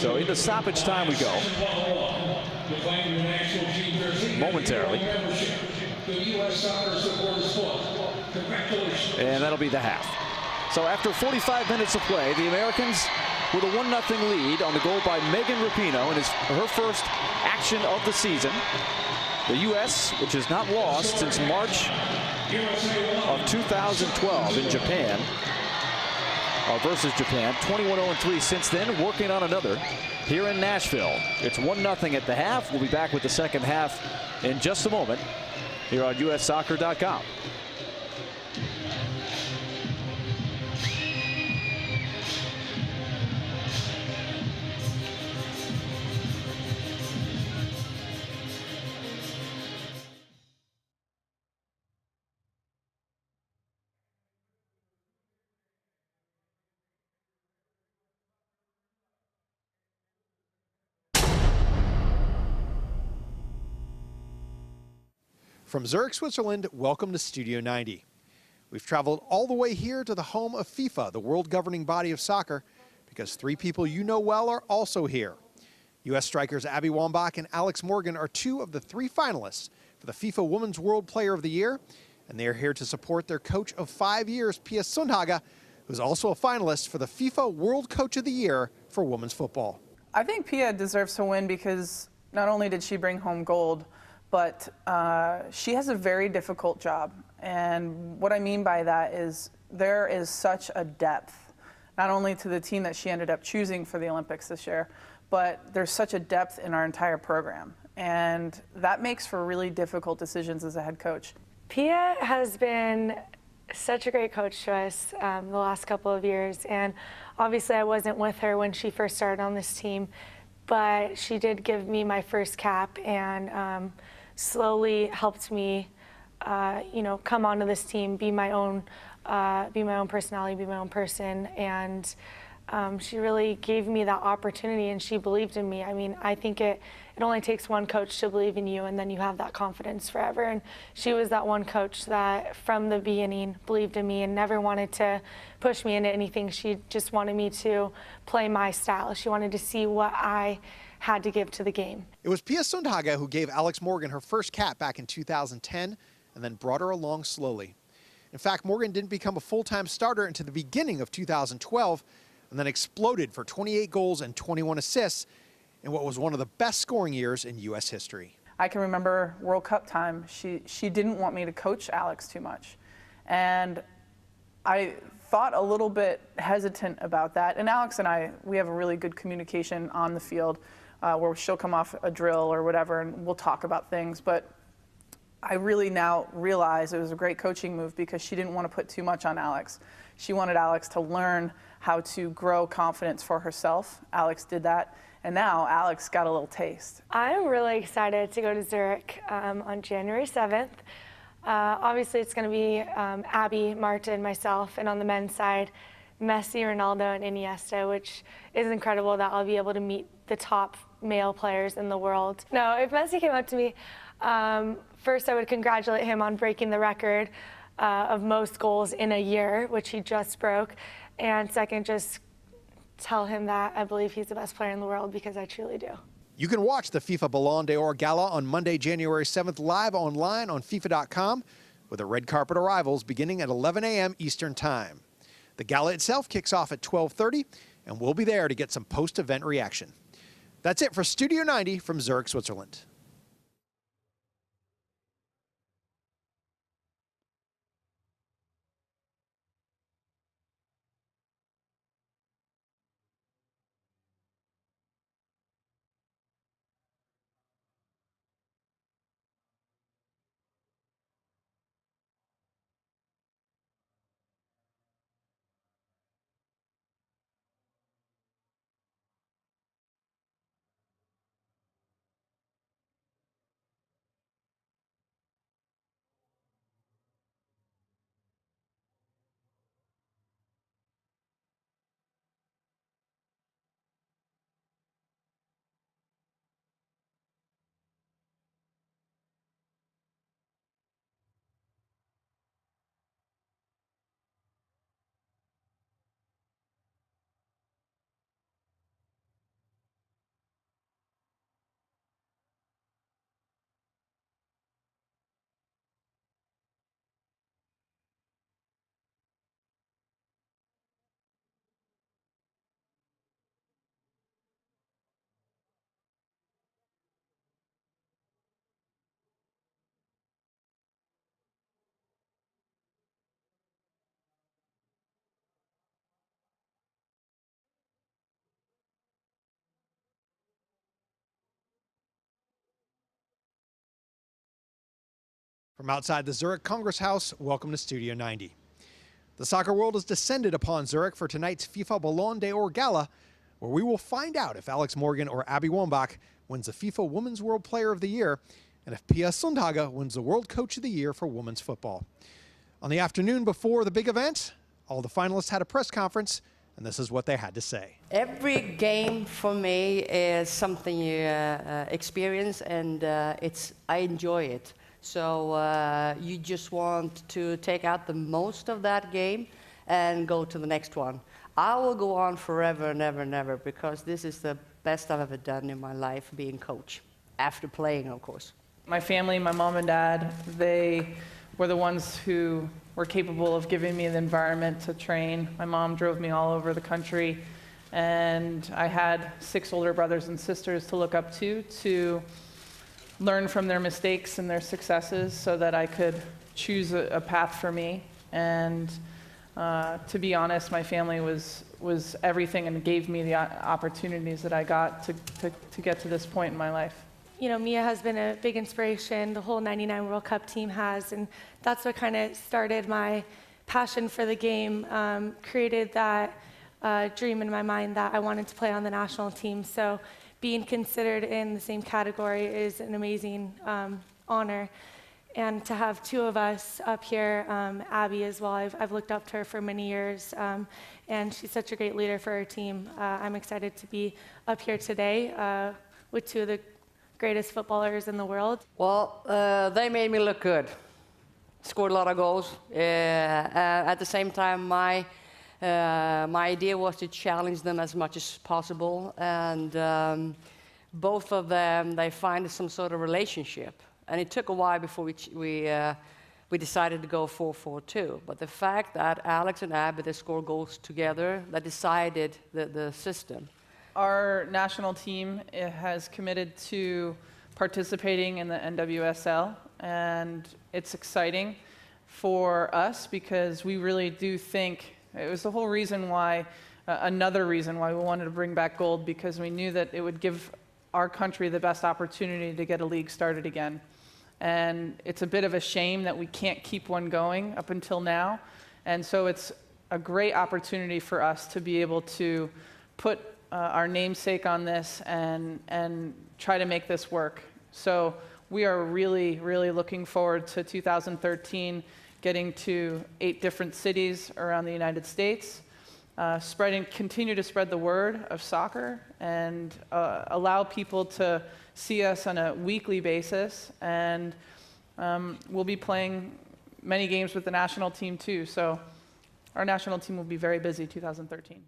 So into stoppage time we go. Momentarily. And that'll be the half. So after 45 minutes of play, the Americans with a 1-0 lead on the goal by Megan Rapinoe in her first action of the season. The U.S., which has not lost since March of 2012 in Japan, versus Japan, 21-0-3 since then, working on another here in Nashville. It's 1-0 at the half. We'll be back with the second half in just a moment here on USsoccer.com. From Zurich, Switzerland, welcome to Studio 90. We've traveled all the way here to the home of FIFA, the world governing body of soccer, because three people you know well are also here. U.S. strikers Abby Wambach and Alex Morgan are two of the three finalists for the FIFA Women's World Player of the Year, and they are here to support their coach of 5 years, Pia Sundhage, who's also a finalist for the FIFA World Coach of the Year for women's football. I think Pia deserves to win because not only did she bring home gold, but she has a very difficult job. And what I mean by that is there is such a depth, not only to the team that she ended up choosing for the Olympics this year, but there's such a depth in our entire program. And that makes for really difficult decisions as a head coach. Pia has been such a great coach to us the last couple of years. And obviously I wasn't with her when she first started on this team, but she did give me my first cap and slowly helped me, come onto this team, be my own personality, be my own person, and she really gave me that opportunity, and she believed in me. I mean, I think it only takes one coach to believe in you, and then you have that confidence forever. And she was that one coach that, from the beginning, believed in me and never wanted to push me into anything. She just wanted me to play my style. She wanted to see what I had to give to the game. It was Pia Sundhage who gave Alex Morgan her first cap back in 2010 and then brought her along slowly. In fact, Morgan didn't become a full-time starter until the beginning of 2012 and then exploded for 28 goals and 21 assists in what was one of the best scoring years in U.S. history. I can remember World Cup time, she didn't want me to coach Alex too much. And I thought a little bit hesitant about that. And Alex and I, we have a really good communication on the field where she'll come off a drill or whatever and we'll talk about things. But I really now realize it was a great coaching move because she didn't want to put too much on Alex. She wanted Alex to learn how to grow confidence for herself. Alex did that. And now Alex got a little taste. I'm really excited to go to Zurich on January 7th. Obviously, it's going to be Abby, Martin, myself, and on the men's side, Messi, Ronaldo, and Iniesta, which is incredible that I'll be able to meet the top male players in the world. No, if Messi came up to me, first I would congratulate him on breaking the record of most goals in a year, which he just broke. And second, just tell him that I believe he's the best player in the world, because I truly do. You can watch the FIFA Ballon d'Or Gala on Monday, January 7th, live online on FIFA.com, with the red carpet arrivals beginning at 11 a.m. Eastern Time. The gala itself kicks off at 12:30, and we'll be there to get some post-event reaction. That's it for Studio 90 from Zurich, Switzerland. From outside the Zurich Congress House, welcome to Studio 90. The soccer world has descended upon Zurich for tonight's FIFA Ballon d'Or Gala, where we will find out if Alex Morgan or Abby Wambach wins the FIFA Women's World Player of the Year, and if Pia Sundhage wins the World Coach of the Year for women's football. On the afternoon before the big event, all the finalists had a press conference, and this is what they had to say. Every game for me is something you experience, and I enjoy it. So you just want to take out the most of that game and go to the next one. I will go on forever and ever and ever, because this is the best I've ever done in my life, being coach, after playing, of course. My family, my mom and dad, they were the ones who were capable of giving me the environment to train. My mom drove me all over the country, and I had 6 older brothers and sisters to look up to learn from their mistakes and their successes so that I could choose a path for me. And to be honest, my family was everything and gave me the opportunities that I got to get to this point in my life. You know, Mia has been a big inspiration, the whole '99 World Cup team has, and that's what kind of started my passion for the game, created that dream in my mind that I wanted to play on the national team. So being considered in the same category is an amazing honor. And to have 2 of us up here, Abby as well, I've looked up to her for many years, and she's such a great leader for our team. I'm excited to be up here today with 2 of the greatest footballers in the world. Well, they made me look good. Scored a lot of goals. At the same time, my idea was to challenge them as much as possible, and both of them, they find some sort of relationship. And it took a while before we decided to go 4-4-2. But the fact that Alex and Abby, they score goals together, that decided the system. Our national team has committed to participating in the NWSL, and it's exciting for us because we really do think it was the whole reason why, another reason why we wanted to bring back gold, because we knew that it would give our country the best opportunity to get a league started again. And it's a bit of a shame that we can't keep one going up until now. And so it's a great opportunity for us to be able to put our namesake on this and try to make this work. So we are really, really looking forward to 2013, getting to 8 different cities around the United States, continue to spread the word of soccer, and allow people to see us on a weekly basis. And we'll be playing many games with the national team too. So our national team will be very busy 2013.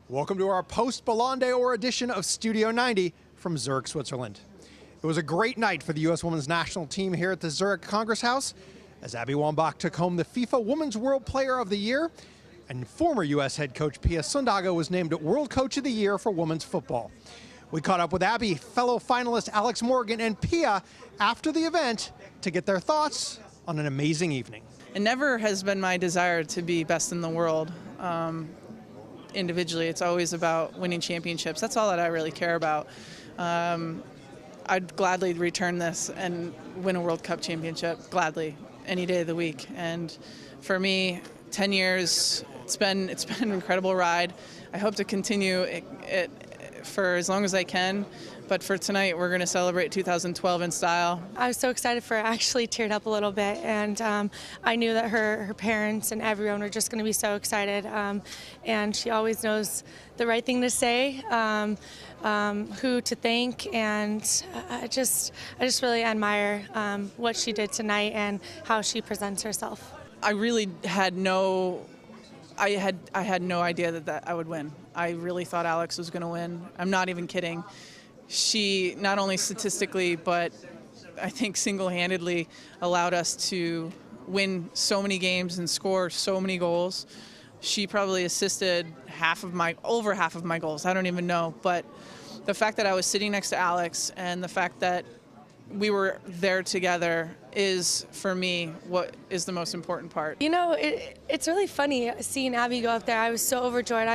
Welcome to our post-Ballon d'Or edition of Studio 90 from Zurich, Switzerland. It was a great night for the U.S. women's national team here at the Zurich Congress House, as Abby Wambach took home the FIFA Women's World Player of the Year, and former U.S. head coach Pia Sundhage was named World Coach of the Year for women's football. We caught up with Abby, fellow finalist Alex Morgan, and Pia after the event to get their thoughts on an amazing evening. It never has been my desire to be best in the world. Individually, it's always about winning championships. That's all that I really care about. I'd gladly return this and win a World Cup championship, gladly, any day of the week. And for me, 10 years, it's been an incredible ride. I hope to continue it for as long as I can. But for tonight, we're going to celebrate 2012 in style. I was so excited for her. I actually teared up a little bit, and I knew that her parents and everyone were just going to be so excited. And she always knows the right thing to say, who to thank, and I just really admire what she did tonight and how she presents herself. I really had no idea that I would win. I really thought Alex was going to win. I'm not even kidding. She not only statistically, but I think single-handedly allowed us to win so many games and score so many goals. She probably assisted over half of my goals. I don't even know, but the fact that I was sitting next to Alex and the fact that we were there together is, for me, what is the most important part. You know, it's really funny seeing Abby go up there. I was so overjoyed.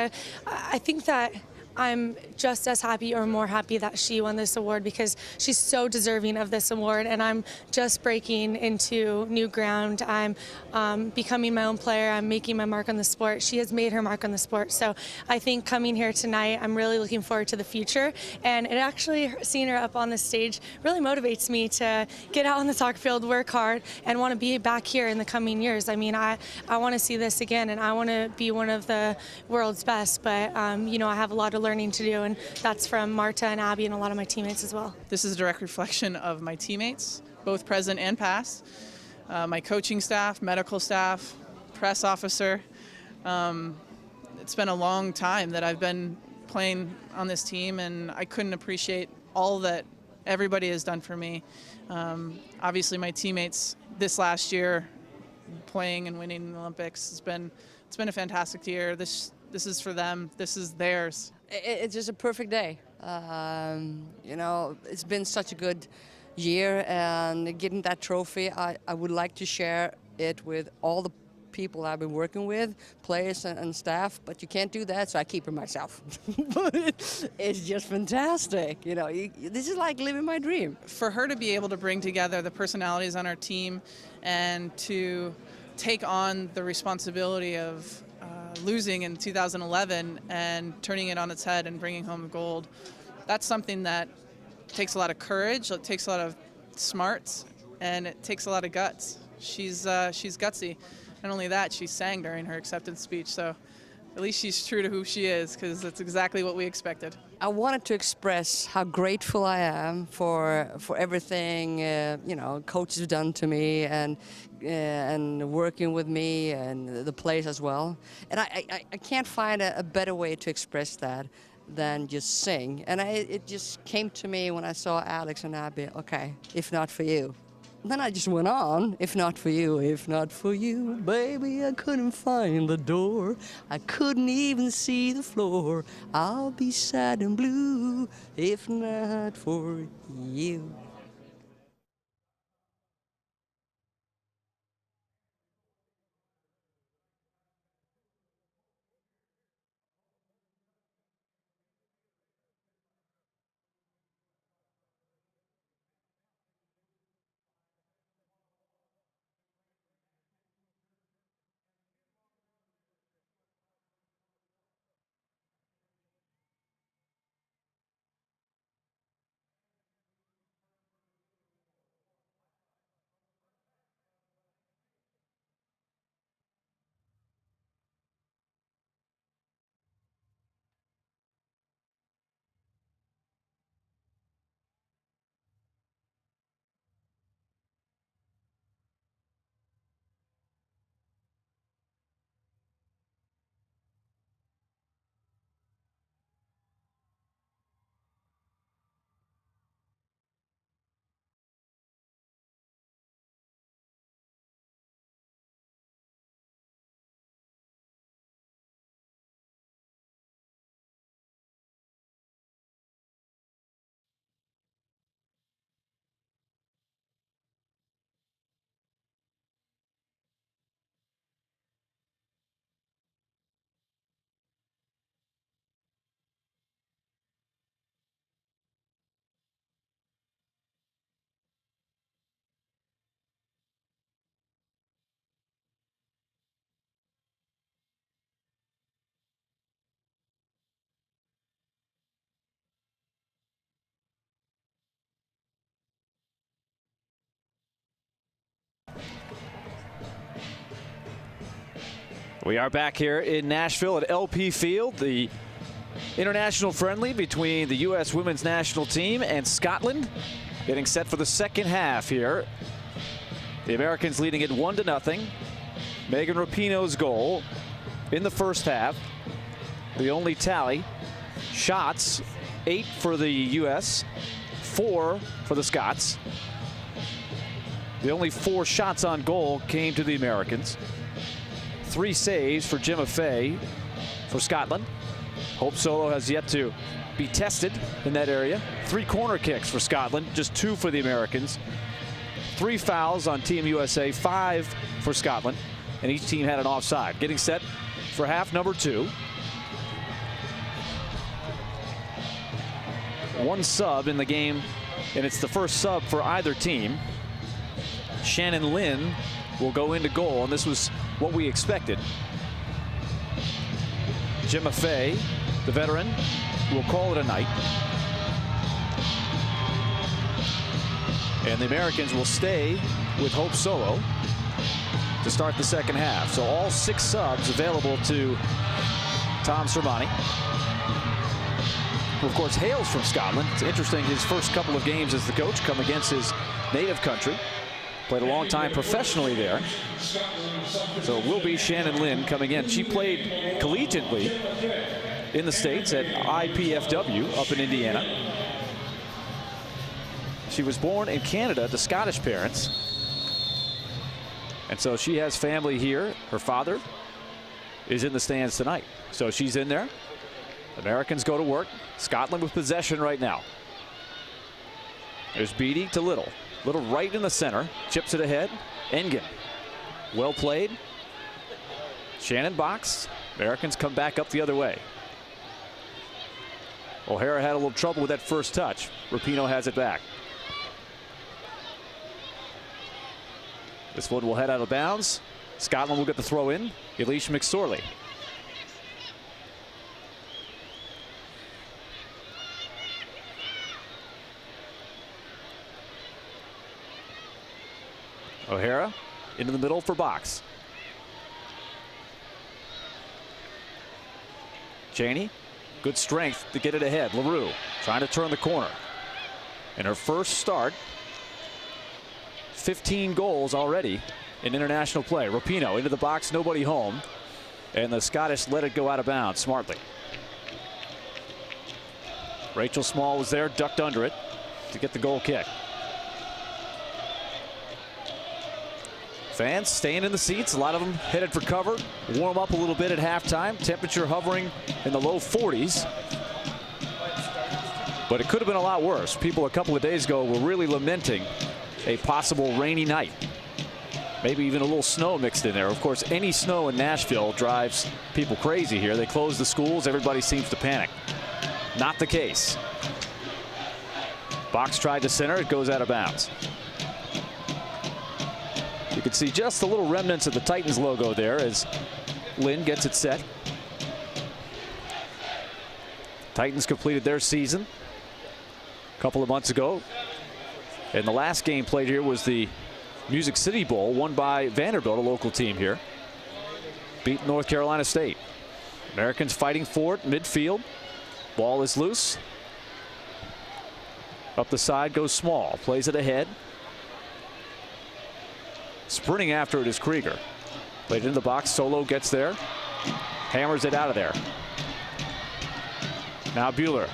I think that I'm just as happy or more happy that she won this award because she's so deserving of this award, and I'm just breaking into new ground. I'm becoming my own player. I'm making my mark on the sport. She has made her mark on the sport. So I think coming here tonight, I'm really looking forward to the future. And it actually, seeing her up on the stage really motivates me to get out on the soccer field, work hard, and want to be back here in the coming years. I mean, I want to see this again, and I want to be one of the world's best. But, you know, I have a lot of learning to do, and that's from Marta and Abby and a lot of my teammates as well. This is a direct reflection of my teammates, both present and past, my coaching staff, medical staff, press officer. It's been a long time that I've been playing on this team, and I couldn't appreciate all that everybody has done for me. Obviously, my teammates this last year, playing and winning in the Olympics, it's been a fantastic year. This is for them. This is theirs. It's just a perfect day. You know, it's been such a good year, and getting that trophy, I would like to share it with all the people I've been working with, players and staff, but you can't do that, so I keep it myself. But it's just fantastic. You know, this is like living my dream. For her to be able to bring together the personalities on our team and to take on the responsibility of losing in 2011 and turning it on its head and bringing home gold, that's something that takes a lot of courage, it takes a lot of smarts, and it takes a lot of guts. She's gutsy. Not only that, she sang during her acceptance speech, so at least she's true to who she is, because that's exactly what we expected. I wanted to express how grateful I am for everything you know, coaches have done to me, and working with me, and the players as well. And I can't find a better way to express that than just sing. And it just came to me when I saw Alex and Abby. Okay, if not for you. Then I just went on, if not for you, baby, I couldn't find the door. I couldn't even see the floor. I'll be sad and blue, if not for you. We are back here in Nashville at LP Field, the international friendly between the U.S. women's national team and Scotland, getting set for the second half here. The Americans leading it 1-0. Megan Rapinoe's goal in the first half. the only tally. Shots, 8 for the U.S., 4 for the Scots. The only 4 shots on goal came to the Americans. 3 saves for Gemma Fay for Scotland. Hope Solo has yet to be tested in that area. 3 corner kicks for Scotland, just 2 for the Americans. 3 fouls on Team USA, 5 for Scotland, and each team had an offside. Getting set for half number 2. 1 sub in the game, and it's the first sub for either team. Shannon Lynn will go into goal, and this was what we expected. Gemma Fay, the veteran, will call it a night. And the Americans will stay with Hope Solo to start the second half. So all 6 subs available to Tom Sermanni, who of course hails from Scotland. It's interesting, his first couple of games as the coach come against his native country. Played a long time professionally there. So it will be Shannon Lynn coming in. She played collegiately in the States at IPFW up in Indiana. She was born in Canada to Scottish parents. And so she has family here. Her father is in the stands tonight. So she's in there. Americans go to work. Scotland with possession right now. There's Beattie to Little. Little right in the center. Chips it ahead. Engen. Well played. Shannon box. Americans come back up the other way. O'Hara had a little trouble with that first touch. Rapinoe has it back. This one will head out of bounds. Scotland will get the throw in. Elise McSorley. O'Hara into the middle for Box. Cheney, good strength to get it ahead. LaRue trying to turn the corner. In her first start, 15 goals already in international play. Rapinoe into the box, nobody home. And the Scottish let it go out of bounds smartly. Rachel Small was there, ducked under it to get the goal kick. Fans staying in the seats, a lot of them headed for cover. Warm up a little bit at halftime. Temperature hovering in the low 40s. But it could have been a lot worse. People a couple of days ago were really lamenting a possible rainy night. Maybe even a little snow mixed in there. Of course, any snow in Nashville drives people crazy here. They close the schools, everybody seems to panic. Not the case. Box tried to center, it goes out of bounds. You can see just the little remnants of the Titans logo there as Lynn gets it set. Titans completed their season a couple of months ago. And the last game played here was the Music City Bowl, won by Vanderbilt, a local team here. Beat North Carolina State. Americans fighting for it, midfield. Ball is loose. Up the side goes Small, plays it ahead. Sprinting after it is Krieger. Played into the box, Solo gets there. Hammers it out of there. Now Bueller.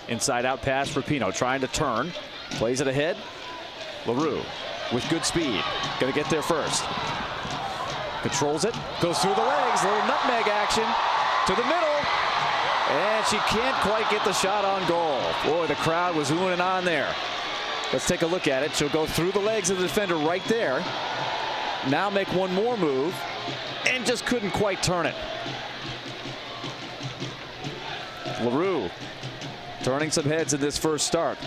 Inside out pass, Rapinoe trying to turn. Plays it ahead. LaRue with good speed. Gonna get there first. Controls it, goes through the legs. A little nutmeg action to the middle. And she can't quite get the shot on goal. Boy, the crowd was oohing on there. Let's take a look at it. She'll go through the legs of the defender right there. Now make one more move and just couldn't quite turn it. LaRue turning some heads in this first start.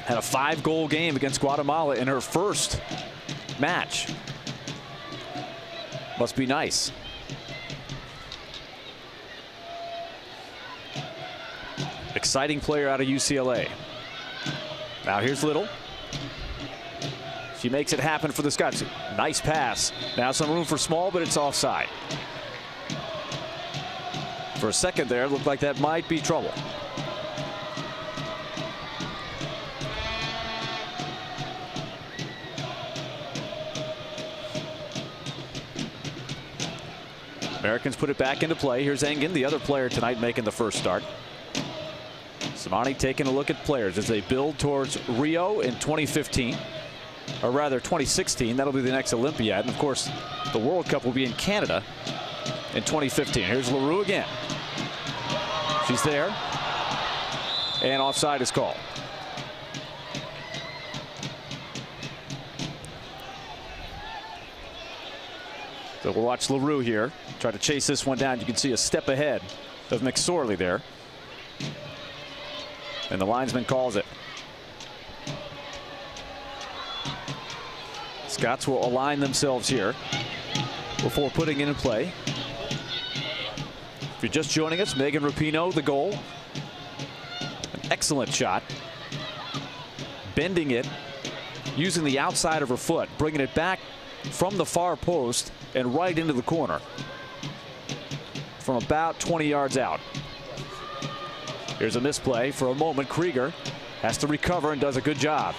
Had a 5-goal game against Guatemala in her first match. Must be nice. Exciting player out of UCLA. Now here's Little. She makes it happen for the Scots. Nice pass. Now some room for Small, but it's offside. For a second there, it looked like that might be trouble. Americans put it back into play. Here's Engen, the other player tonight, making the first start. Samani taking a look at players as they build towards Rio in 2015, or rather 2016. That'll be the next Olympiad, and of course the World Cup will be in Canada in 2015. Here's LaRue again. She's there, and offside is called. So we'll watch LaRue here try to chase this one down. You can see a step ahead of McSorley there, and the linesman calls it. Scots will align themselves here before putting it in play. If you're just joining us, Megan Rapinoe, the goal. An excellent shot. Bending it, using the outside of her foot, bringing it back from the far post and right into the corner from about 20 yards out. Here's a misplay for a moment. Krieger has to recover and does a good job.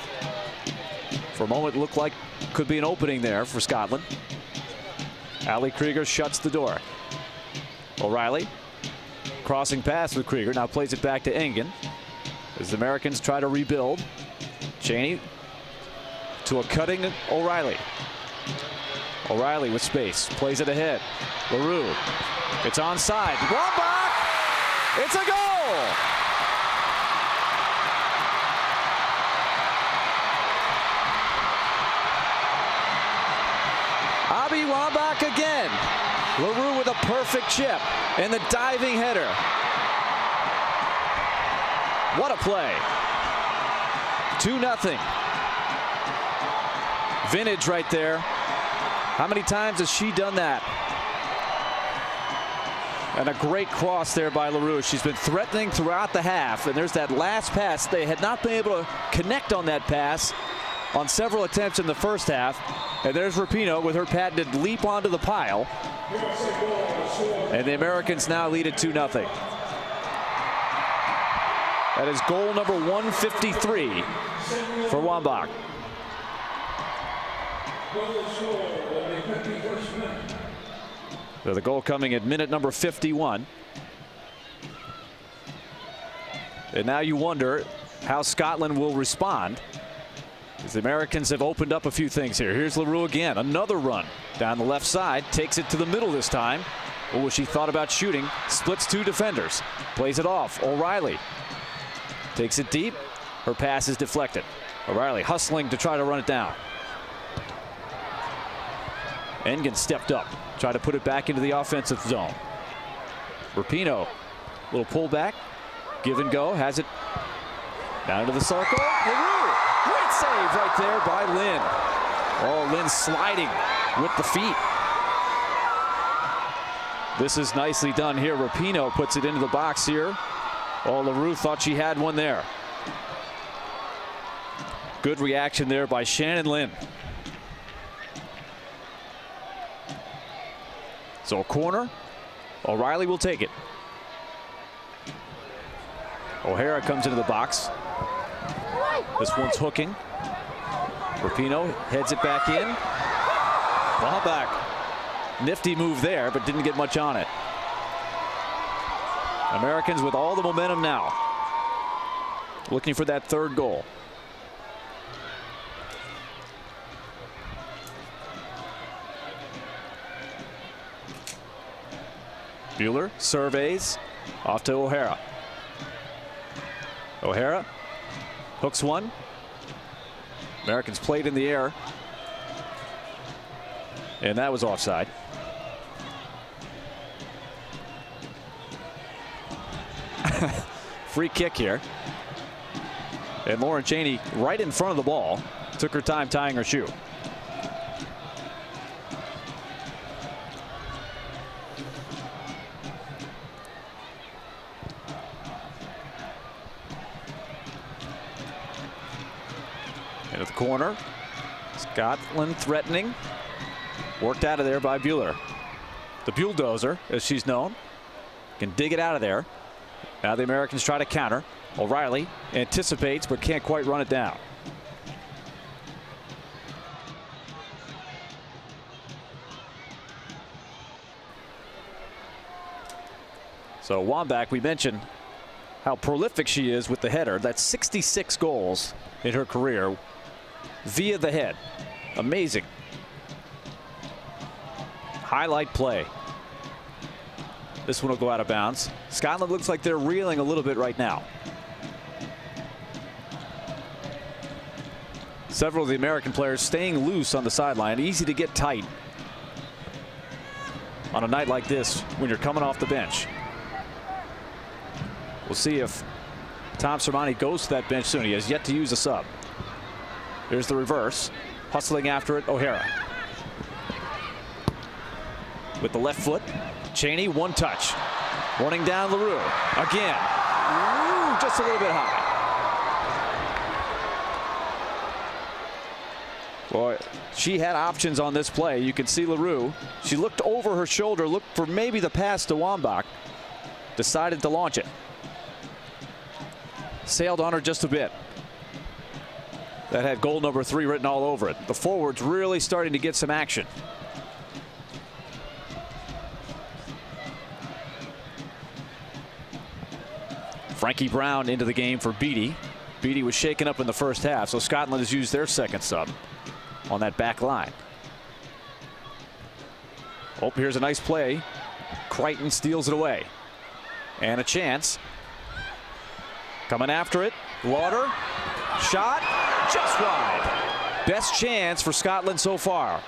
For a moment, it looked like could be an opening there for Scotland. Ali Krieger shuts the door. O'Reilly crossing pass with Krieger, now plays it back to Engen as the Americans try to rebuild. Cheney to a cutting O'Reilly. O'Reilly with space, plays it ahead. LaRue, it's onside. Wambach, it's a goal! Abby Wambach again. LaRue with a perfect chip and the diving header. What a play. 2-0. Vintage right there. How many times has she done that? And a great cross there by LaRue. She's been threatening throughout the half, and there's that last pass. They had not been able to connect on that pass on several attempts in the first half. And there's Rapinoe with her patented leap onto the pile. And the Americans now lead it 2-0. That is goal number 153 for Wambach. So the goal coming at minute number 51. And now you wonder how Scotland will respond, as the Americans have opened up a few things here. Here's LaRue again, another run down the left side, takes it to the middle this time. Oh, she thought about shooting, splits two defenders, plays it off. O'Reilly takes it deep, her pass is deflected. O'Reilly hustling to try to run it down. Engen stepped up, tried to put it back into the offensive zone. Rapinoe, little pullback, give and go, has it down into the circle. LaRue, great save right there by Lynn. Oh, Lynn sliding with the feet. This is nicely done here. Rapinoe puts it into the box here. Oh, LaRue thought she had one there. Good reaction there by Shannon Lynn. So a corner, O'Reilly will take it. O'Hara comes into the box. This one's hooking. Rapinoe heads it back in. Ball back. Nifty move there, but didn't get much on it. Americans with all the momentum now, looking for that third goal. Bueller surveys, off to O'Hara. O'Hara hooks one. Americans played in the air, and that was offside. Free kick here. And Lauren Cheney right in front of the ball. Took her time tying her shoe. Into the corner. Scotland threatening. Worked out of there by Bueller. The bulldozer, as she's known, can dig it out of there. Now the Americans try to counter. O'Reilly anticipates but can't quite run it down. So Wambach, we mentioned how prolific she is with the header. That's 66 goals in her career via the head. Amazing. Highlight play. This one will go out of bounds. Scotland looks like they're reeling a little bit right now. Several of the American players staying loose on the sideline. Easy to get tight on a night like this when you're coming off the bench. We'll see if Tom Sermanni goes to that bench soon. He has yet to use a sub. Here's the reverse. Hustling after it, O'Hara. With the left foot, Cheney, one touch. Running down LaRue. Again. Ooh, just a little bit high. Boy, she had options on this play. You can see LaRue. She looked over her shoulder, looked for maybe the pass to Wambach. Decided to launch it. Sailed on her just a bit. That had goal number 3 written all over it. The forwards really starting to get some action. Frankie Brown into the game for Beattie. Beattie was shaken up in the first half, so Scotland has used their second sub on that back line. Oh, here's a nice play. Crichton steals it away. And a chance. Coming after it. Lauder. Shot. Just wide. Best chance for Scotland so far.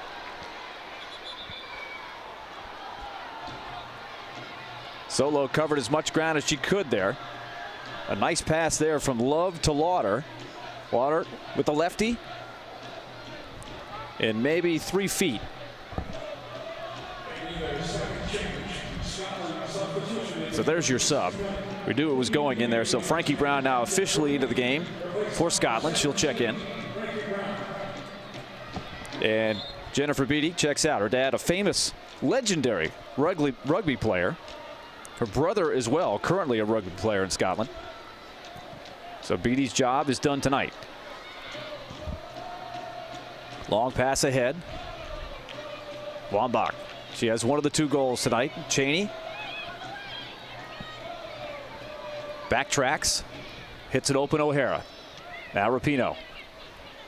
Solo covered as much ground as she could there. A nice pass there from Love to Lauder. Lauder with the lefty. And maybe 3 feet. So there's your sub. We knew it was going in there. So Frankie Brown now officially into the game for Scotland. She'll check in. And Jennifer Beattie checks out. Her dad, a famous, legendary rugby player. Her brother as well, currently a rugby player in Scotland. So Beattie's job is done tonight. Long pass ahead. Wambach. She has one of the 2 goals tonight. Cheney. Backtracks. Hits it open O'Hara. Now Rapinoe.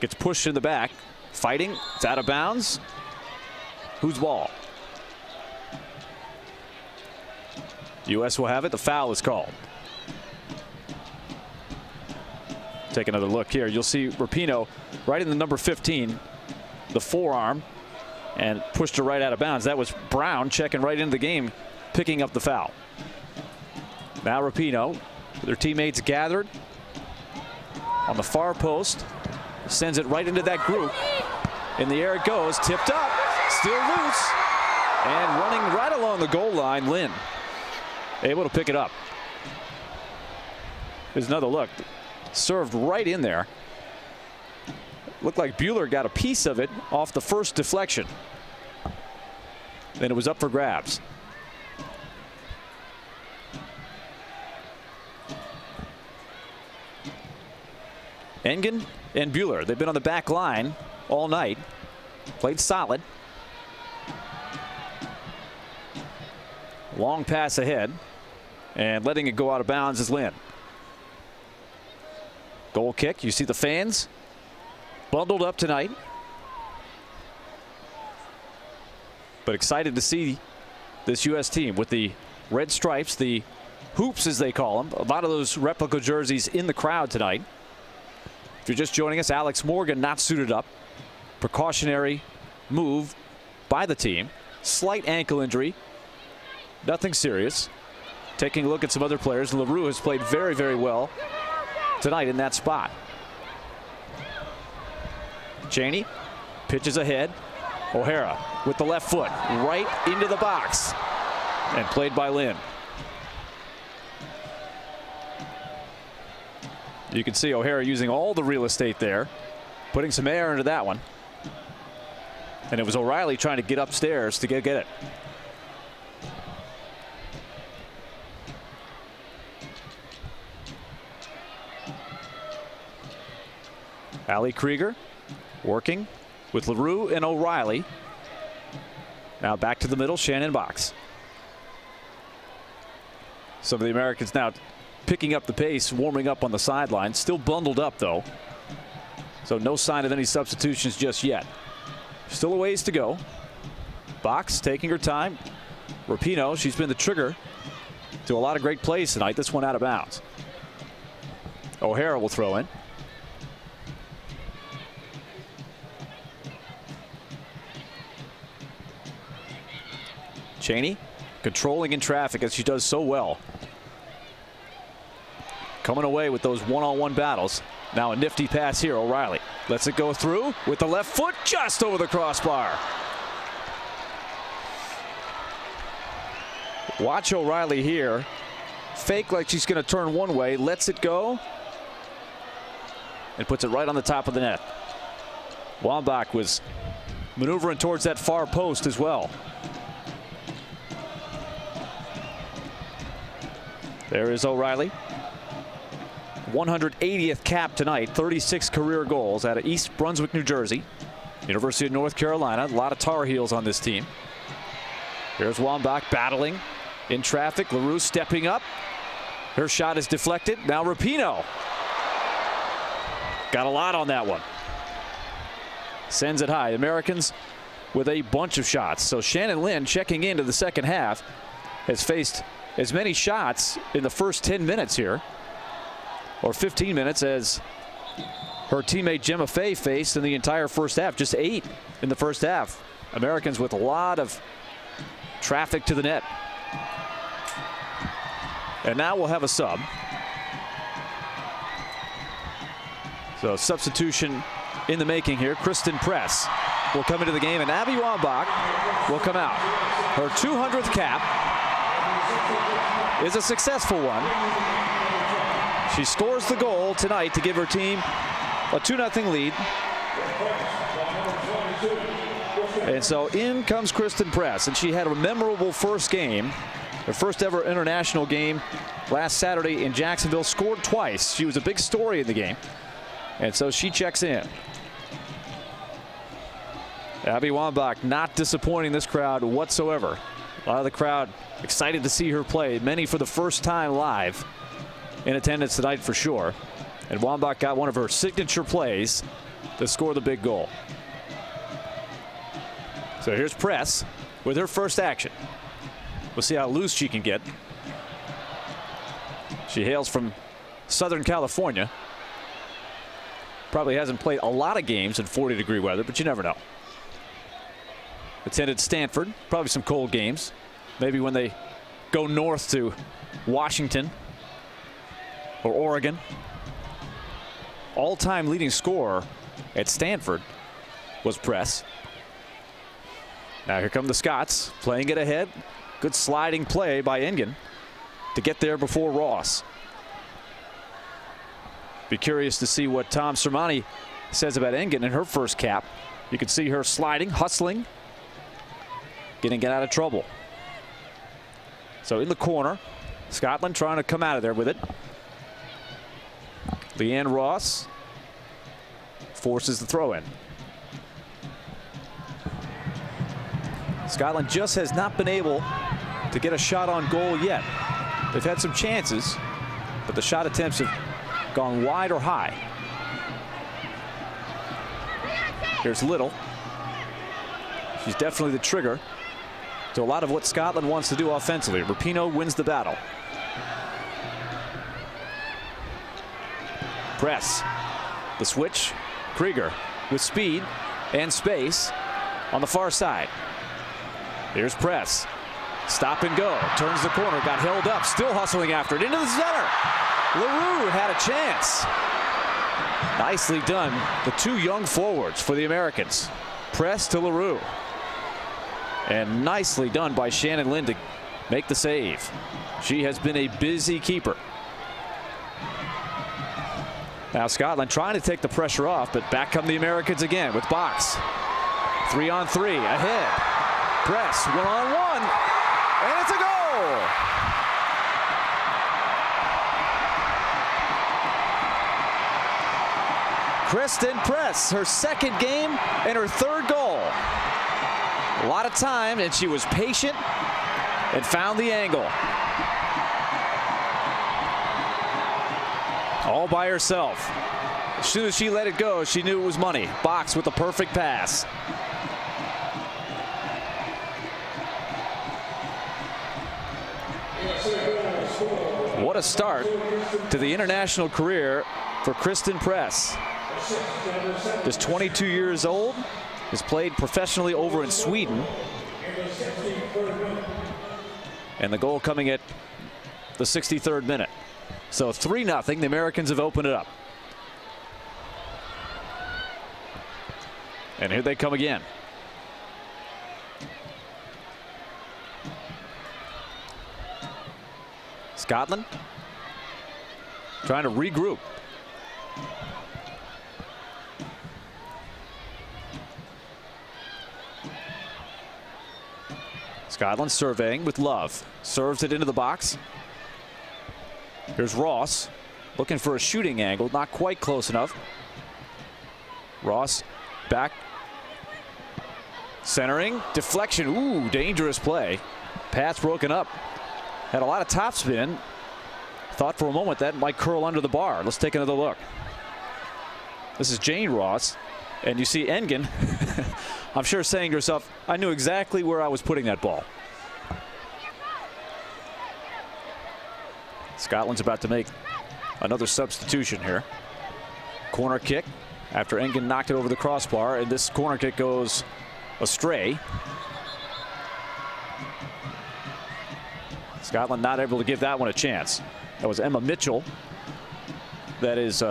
Gets pushed in the back. Fighting. It's out of bounds. Whose ball? U.S. will have it. The foul is called. Take another look here. You'll see Rapinoe right in the number 15. The forearm, and pushed her right out of bounds. That was Brown checking right into the game, picking up the foul. Now Rapinoe, with her teammates gathered on the far post, sends it right into that group. In the air it goes, tipped up, still loose, and running right along the goal line, Lynn. Able to pick it up. There's another look. Served right in there. Looked like Buehler got a piece of it off the first deflection. Then it was up for grabs. Engen and Buehler, they've been on the back line all night. Played solid. Long pass ahead. And letting it go out of bounds is Lynn. Goal kick. You see the fans bundled up tonight. But excited to see this U.S. team with the red stripes, the hoops as they call them. A lot of those replica jerseys in the crowd tonight. If you're just joining us, Alex Morgan not suited up. Precautionary move by the team. Slight ankle injury. Nothing serious. Taking a look at some other players. LaRue has played very, very well tonight in that spot. Cheney pitches ahead. O'Hara with the left foot right into the box and played by Lynn. You can see O'Hara using all the real estate there, putting some air into that one. And it was O'Reilly trying to get upstairs to get it. Ali Krieger working with LaRue and O'Reilly. Now back to the middle, Shannon Box. Some of the Americans now picking up the pace, warming up on the sideline. Still bundled up, though. So no sign of any substitutions just yet. Still a ways to go. Box taking her time. Rapinoe, she's been the trigger to a lot of great plays tonight. This one out of bounds. O'Hara will throw in. Cheney controlling in traffic as she does so well. Coming away with those one-on-one battles. Now a nifty pass here. O'Reilly lets it go through with the left foot just over the crossbar. Watch O'Reilly here. Fake like she's going to turn one way. Lets it go. And puts it right on the top of the net. Wambach was maneuvering towards that far post as well. There is O'Reilly. 180th cap tonight, 36 career goals out of East Brunswick, New Jersey. University of North Carolina, a lot of Tar Heels on this team. Here's Wambach battling in traffic. LaRue stepping up. Her shot is deflected. Now Rapinoe. Got a lot on that one. Sends it high. Americans with a bunch of shots. So Shannon Lynn, checking into the second half, has faced as many shots in the first 10 minutes here, or 15 minutes, as her teammate Gemma Fay faced in the entire first half. Just 8 in the first half. Americans with a lot of traffic to the net. And now we'll have a sub. So substitution in the making here. Christen Press will come into the game, and Abby Wambach will come out. Her 200th cap is a successful one. She scores the goal tonight to give her team a 2-0 lead. And so in comes Christen Press, and she had a memorable first game, her first ever international game last Saturday in Jacksonville. Scored twice. She was a big story in the game, and so she checks in. Abby Wambach not disappointing this crowd whatsoever. A lot of the crowd excited to see her play, many for the first time live in attendance tonight for sure. And Wambach got one of her signature plays to score the big goal. So here's Press with her first action. We'll see how loose she can get. She hails from Southern California. Probably hasn't played a lot of games in 40-degree weather, but you never know. Attended Stanford, probably some cold games. Maybe when they go north to Washington or Oregon. All-time leading scorer at Stanford was Press. Now here come the Scots playing it ahead. Good sliding play by Engen to get there before Ross. Be curious to see what Tom Sermani says about Engen in her first cap. You can see her sliding, hustling, getting out of trouble. So in the corner, Scotland trying to come out of there with it. Leanne Ross forces the throw in. Scotland just has not been able to get a shot on goal yet. They've had some chances, but the shot attempts have gone wide or high. Here's Little. She's definitely the trigger to a lot of what Scotland wants to do offensively. Rapinoe wins the battle. Press. The switch. Krieger with speed and space on the far side. Here's Press. Stop and go. Turns the corner. Got held up. Still hustling after it. Into the center. LaRue had a chance. Nicely done. The two young forwards for the Americans. Press to LaRue. And nicely done by Shannon Lynn to make the save. She has been a busy keeper. Now Scotland trying to take the pressure off, but back come the Americans again with Box. 3-on-3 ahead. Press 1-on-1, and it's a goal. Christen Press, her second game and her third goal. A lot of time, and she was patient and found the angle. all by herself. As soon as she let it go, she knew it was money. Box with the perfect pass. What a start to the international career for Christen Press. Just 22 years old, has played professionally over in Sweden. And the goal coming at the 63rd minute. So 3-0, the Americans have opened it up. And here they come again. Scotland trying to regroup. Scotland surveying with Love. Serves it into the box. Here's Ross looking for a shooting angle. Not quite close enough. Ross back. Centering. Deflection. Ooh, dangerous play. Pass broken up. Had a lot of topspin. Thought for a moment that might curl under the bar. Let's take another look. This is Jane Ross. And you see Engen, I'm sure saying to herself, I knew exactly where I was putting that ball. Scotland's about to make another substitution here. Corner kick after Engen knocked it over the crossbar, and this corner kick goes astray. Scotland not able to give that one a chance. That was Emma Mitchell that is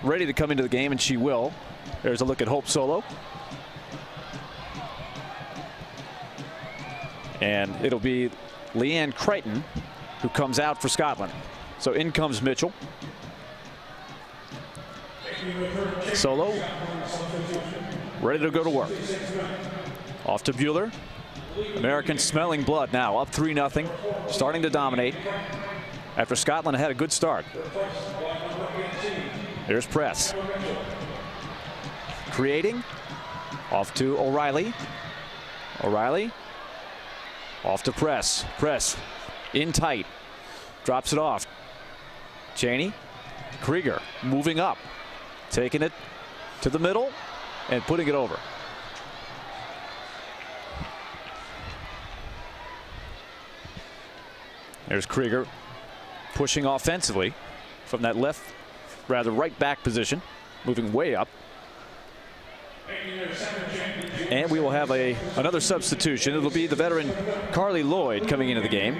ready to come into the game, and she will. There's a look at Hope Solo. And it'll be Leanne Crichton who comes out for Scotland. So in comes Mitchell. Solo ready to go to work. Off to Bueller. Americans smelling blood now, up 3-0, starting to dominate after Scotland had a good start. Here's Press. Creating. Off to O'Reilly. O'Reilly. Off to Press. Press in tight. Drops it off. Cheney. Krieger moving up. Taking it to the middle and putting it over. There's Krieger pushing offensively from that left, rather right back position, moving way up. And we will have another substitution. It'll be the veteran Carly Lloyd coming into the game.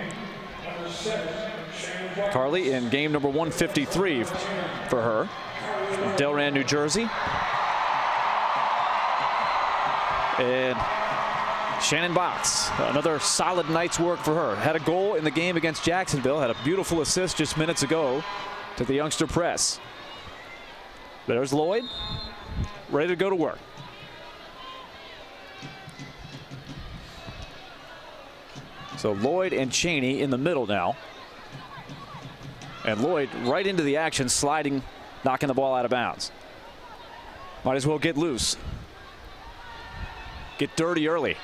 Carly in game number 153 for her. From Delran, New Jersey. And Shannon Box, another solid night's work for her. Had a goal in the game against Jacksonville. Had a beautiful assist just minutes ago to the youngster Press. There's Lloyd, ready to go to work. So Lloyd and Cheney in the middle now. And Lloyd right into the action, sliding, knocking the ball out of bounds. Might as well get loose. Get dirty early.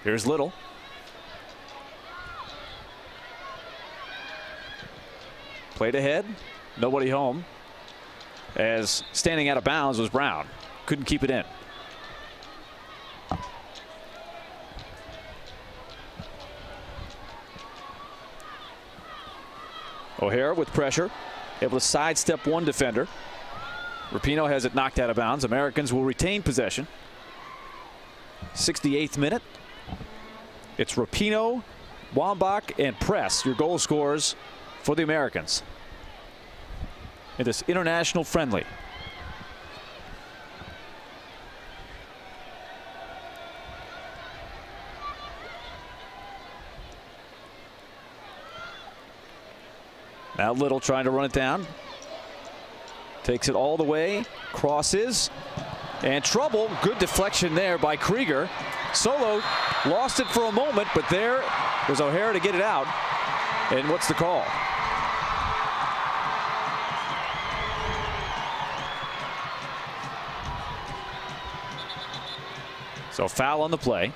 Here's Little. Played ahead, nobody home. As standing out of bounds was Brown. Couldn't keep it in. O'Hara with pressure, able to sidestep one defender. Rapinoe has it knocked out of bounds. Americans will retain possession. 68th minute. It's Rapinoe, Wambach, and Press, your goal scorers for the Americans in this international friendly. Now Little trying to run it down. Takes it all the way, crosses, and trouble. Good deflection there by Krieger. Solo lost it for a moment, but there was O'Hara to get it out. And what's the call? So foul on the play.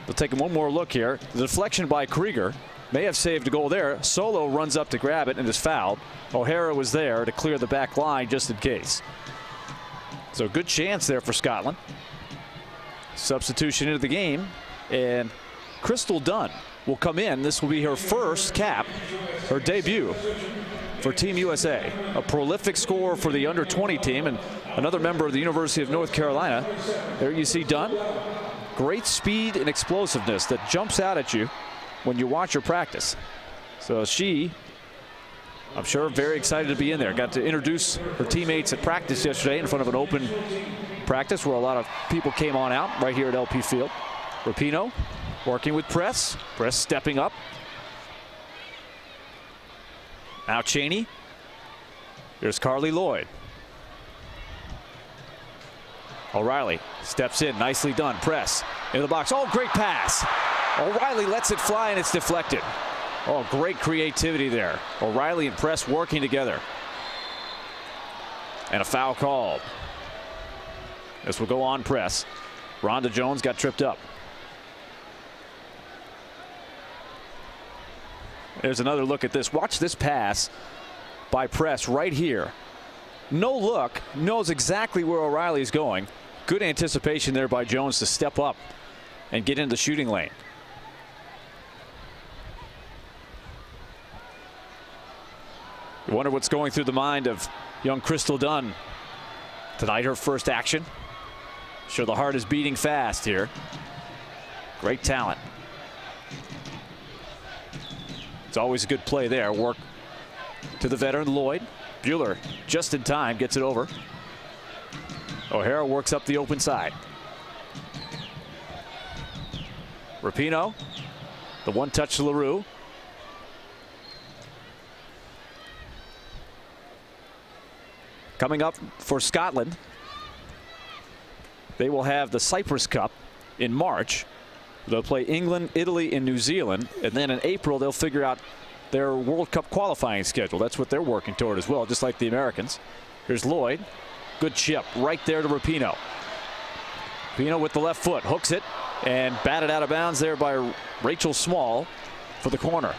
We'll take one more look here. The deflection by Krieger. may have saved a goal there. Solo runs up to grab it and is fouled. O'Hara was there to clear the back line just in case. So good chance there for Scotland. Substitution into the game, and Crystal Dunn will come in. This will be her first cap, her debut for Team USA. A prolific scorer for the under-20 team and another member of the University of North Carolina. There you see Dunn. Great speed and explosiveness that jumps out at you when you watch her practice. So she, I'm sure, very excited to be in there. Got to introduce her teammates at practice yesterday in front of an open practice where a lot of people came on out right here at LP Field. Rapinoe working with Press. Press stepping up. Now Cheney. Here's Carly Lloyd. O'Reilly steps in. Nicely done. Press into the box. Oh, great pass. O'Reilly lets it fly and it's deflected. Oh, great creativity there. O'Reilly and Press working together. And a foul called. This will go on Press. Rhonda Jones got tripped up. There's another look at this. Watch this pass by Press right here. No look, knows exactly where O'Reilly is going. Good anticipation there by Jones to step up and get into the shooting lane. You wonder what's going through the mind of young Crystal Dunn. Tonight, her first action. Sure, the heart is beating fast here. Great talent. It's always a good play there. Work to the veteran Lloyd. Bueller just in time gets it over. O'Hara works up the open side. Rapinoe, the one touch to LaRue. Coming up for Scotland, they will have the Cyprus Cup in March. They'll play England, Italy, and New Zealand, and then in April they'll figure out their World Cup qualifying schedule. That's what they're working toward as well, just like the Americans. Here's Lloyd. Good chip right there to Rapinoe. Rapinoe with the left foot, hooks it, and batted out of bounds there by Rachel Small for the corner.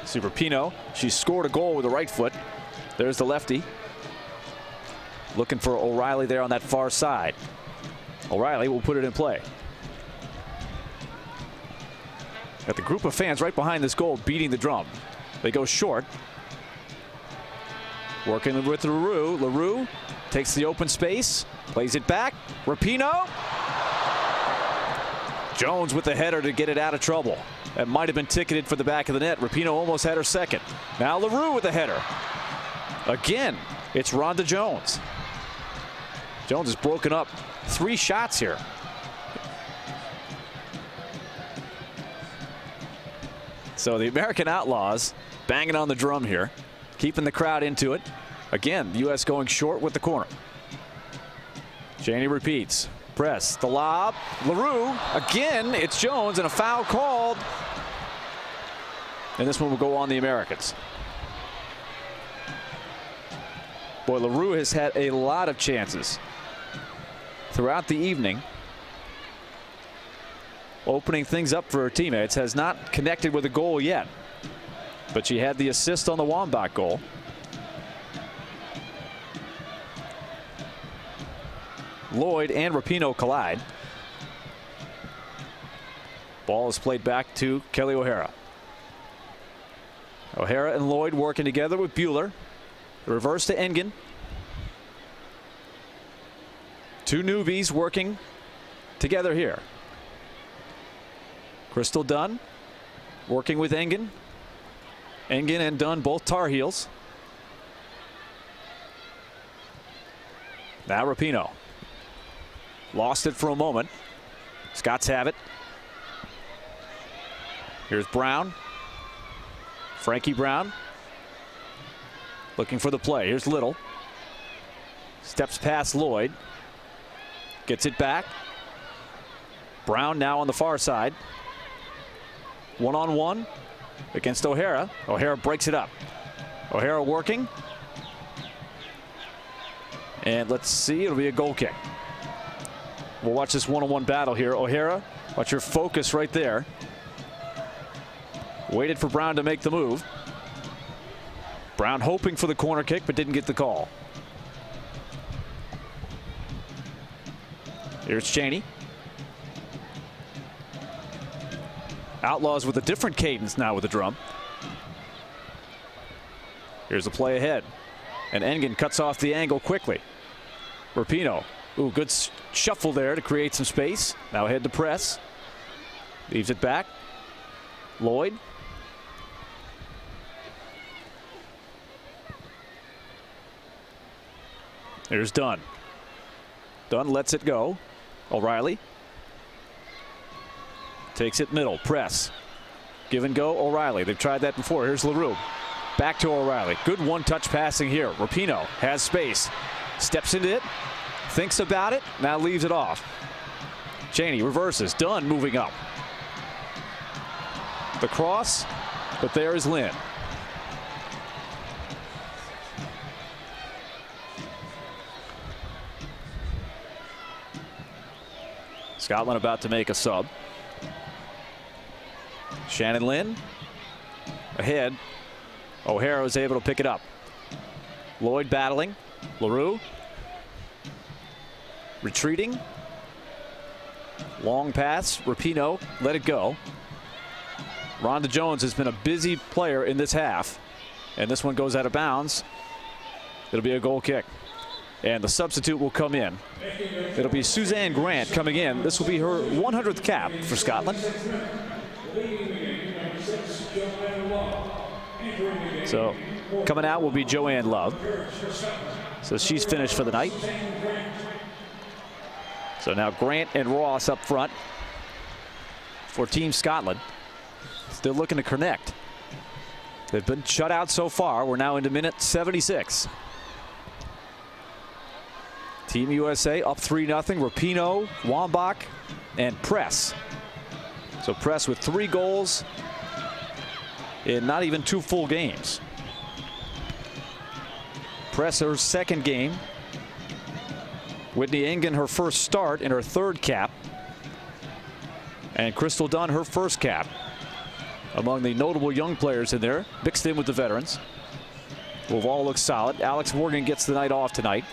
See Rapinoe, she scored a goal with the right foot. There's the lefty. Looking for O'Reilly there on that far side. O'Reilly will put it in play. Got the group of fans right behind this goal beating the drum. They go short. Working with LaRue. LaRue takes the open space, plays it back. Rapinoe. Jones with the header to get it out of trouble. That might have been ticketed for the back of the net. Rapinoe almost had her second. Now LaRue with the header. Again, it's Rhonda Jones. Jones has broken up 3 shots here. So the American Outlaws banging on the drum here, keeping the crowd into it. Again, the U.S. going short with the corner. Cheney repeats. Press, the lob. LaRue, again, it's Jones, and a foul called. And this one will go on the Americans. Boy, LaRue has had a lot of chances throughout the evening, opening things up for her teammates. Has not connected with a goal yet, but she had the assist on the Wambach goal. Lloyd and Rapinoe collide. Ball is played back to Kelly O'Hara. O'Hara and Lloyd working together with Bueller. The reverse to Engen. 2 newbies working together here. Crystal Dunn working with Engen. Engen and Dunn both Tar Heels. Now Rapinoe. Lost it for a moment. Scots have it. Here's Brown. Frankie Brown. Looking for the play. Here's Little. Steps past Lloyd. Gets it back. Brown now on the far side. 1-on-1 against O'Hara. O'Hara breaks it up. O'Hara working. And let's see, it'll be a goal kick. We'll watch this one-on-one battle here. O'Hara, watch your focus right there. Waited for Brown to make the move. Brown hoping for the corner kick, but didn't get the call. Here's Cheney. Outlaws with a different cadence now with the drum. Here's the play ahead. And Engen cuts off the angle quickly. Rapinoe. Ooh, good shuffle there to create some space. Now ahead to press. Leaves it back. Lloyd. Here's Dunn. Dunn lets it go. O'Reilly. Takes it middle. Press. Give and go. O'Reilly. They've tried that before. Here's LaRue. Back to O'Reilly. Good one-touch passing here. Rapinoe has space. Steps into it. Thinks about it. Now leaves it off. Cheney reverses. Dunn moving up. The cross. But there is Lynn. Scotland about to make a sub. Shannon Lynn ahead. O'Hara was able to pick it up. Lloyd battling. LaRue retreating. Long pass. Rapinoe let it go. Rhonda Jones has been a busy player in this half. And this one goes out of bounds. It'll be a goal kick. And the substitute will come in. It'll be Suzanne Grant coming in. This will be her 100th cap for Scotland. So coming out will be Joanne Love. So she's finished for the night. So now Grant and Ross up front for Team Scotland. Still looking to connect. They've been shut out so far. We're now into minute 76. Team USA up 3-0. Rapinoe, Wambach, and Press. So Press with 3 goals in not even 2 full games. Press her 2nd game. Whitney Engen her first start in her 3rd cap. And Crystal Dunn her 1st cap. Among the notable young players in there, mixed in with the veterans. Will all look solid. Alex Morgan gets the night off tonight.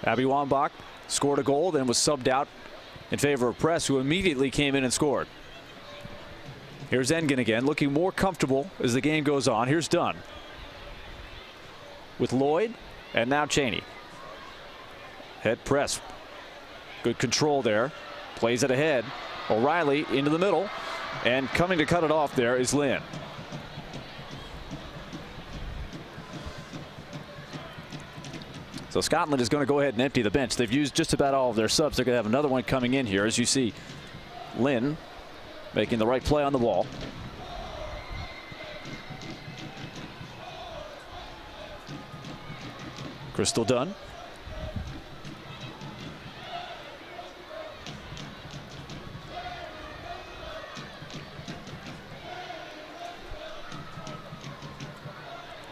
Abby Wambach scored a goal, then was subbed out in favor of Press, who immediately came in and scored. Here's Engen again, looking more comfortable as the game goes on. Here's Dunn with Lloyd, and now Cheney. Head press. Good control there. Plays it ahead. O'Reilly into the middle, and coming to cut it off there is Lynn. So Scotland is going to go ahead and empty the bench. They've used just about all of their subs. They're going to have another one coming in here, as you see Lynn making the right play on the ball. Crystal Dunn.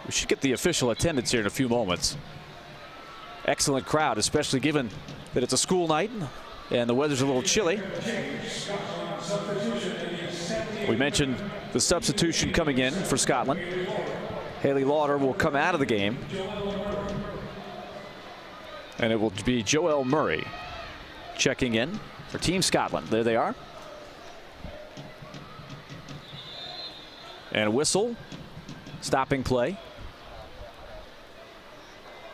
We should get the official attendance here in a few moments. Excellent crowd, especially given that it's a school night and the weather's a little chilly. We mentioned the substitution coming in for Scotland. Haley Lauder will come out of the game. And it will be Joelle Murray checking in for Team Scotland. There they are. And a whistle, stopping play.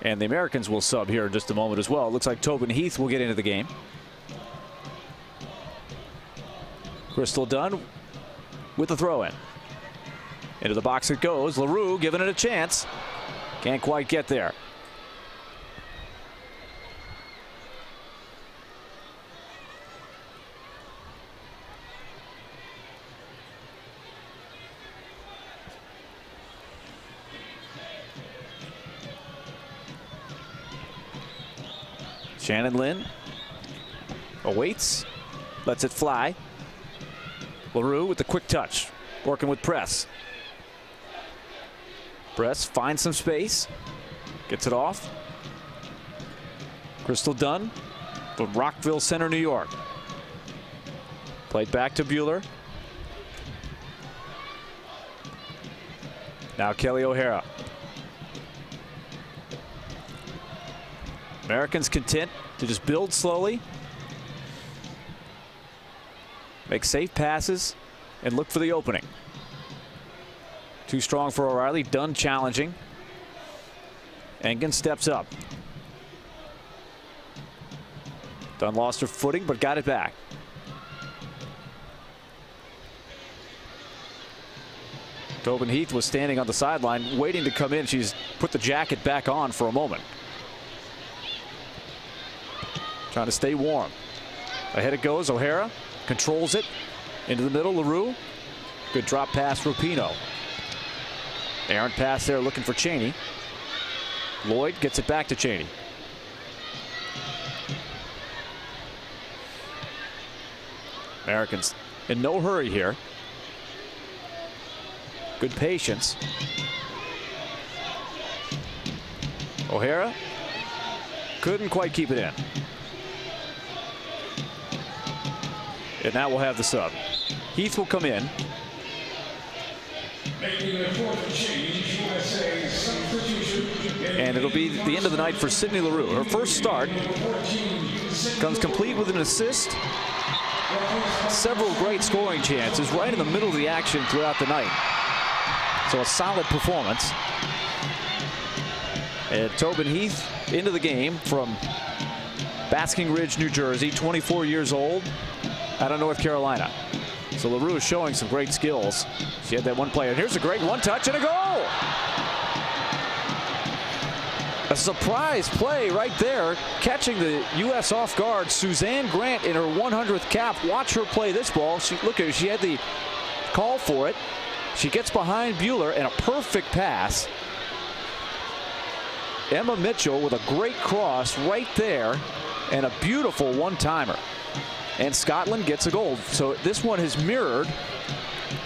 And the Americans will sub here in just a moment as well. It looks like Tobin Heath will get into the game. Crystal Dunn with the throw in. Into the box it goes. LaRue giving it a chance. Can't quite get there. Shannon Lynn awaits, lets it fly. LaRue with the quick touch, working with Press. Press finds some space, gets it off. Crystal Dunn from Rockville Center, New York. Played back to Bueller. Now Kelly O'Hara. Americans content to just build slowly, make safe passes, and look for the opening. Too strong for O'Reilly. Dunn challenging. Engen steps up. Dunn lost her footing, but got it back. Tobin Heath was standing on the sideline waiting to come in. She's put the jacket back on for a moment. Trying to stay warm. Ahead it goes. O'Hara controls it. Into the middle, LaRue. Good drop pass, Rapinoe. Errant pass there looking for Cheney. Lloyd gets it back to Cheney. Americans in no hurry here. Good patience. O'Hara couldn't quite keep it in. And now we'll have the sub. Heath will come in. And it'll be the end of the night for Sydney LaRue. Her first start comes complete with an assist. Several great scoring chances right in the middle of the action throughout the night. So a solid performance. And Tobin Heath into the game from Basking Ridge, New Jersey, 24 years old, out of North Carolina. So LaRue is showing some great skills. She had that one play, and here's a great one-touch and a goal! A surprise play right there, catching the U.S. off guard. Suzanne Grant in her 100th cap. Watch her play this ball. Look at her, she had the call for it. She gets behind Bueller and a perfect pass. Emma Mitchell with a great cross right there and a beautiful one-timer. And Scotland gets a goal. So this one has mirrored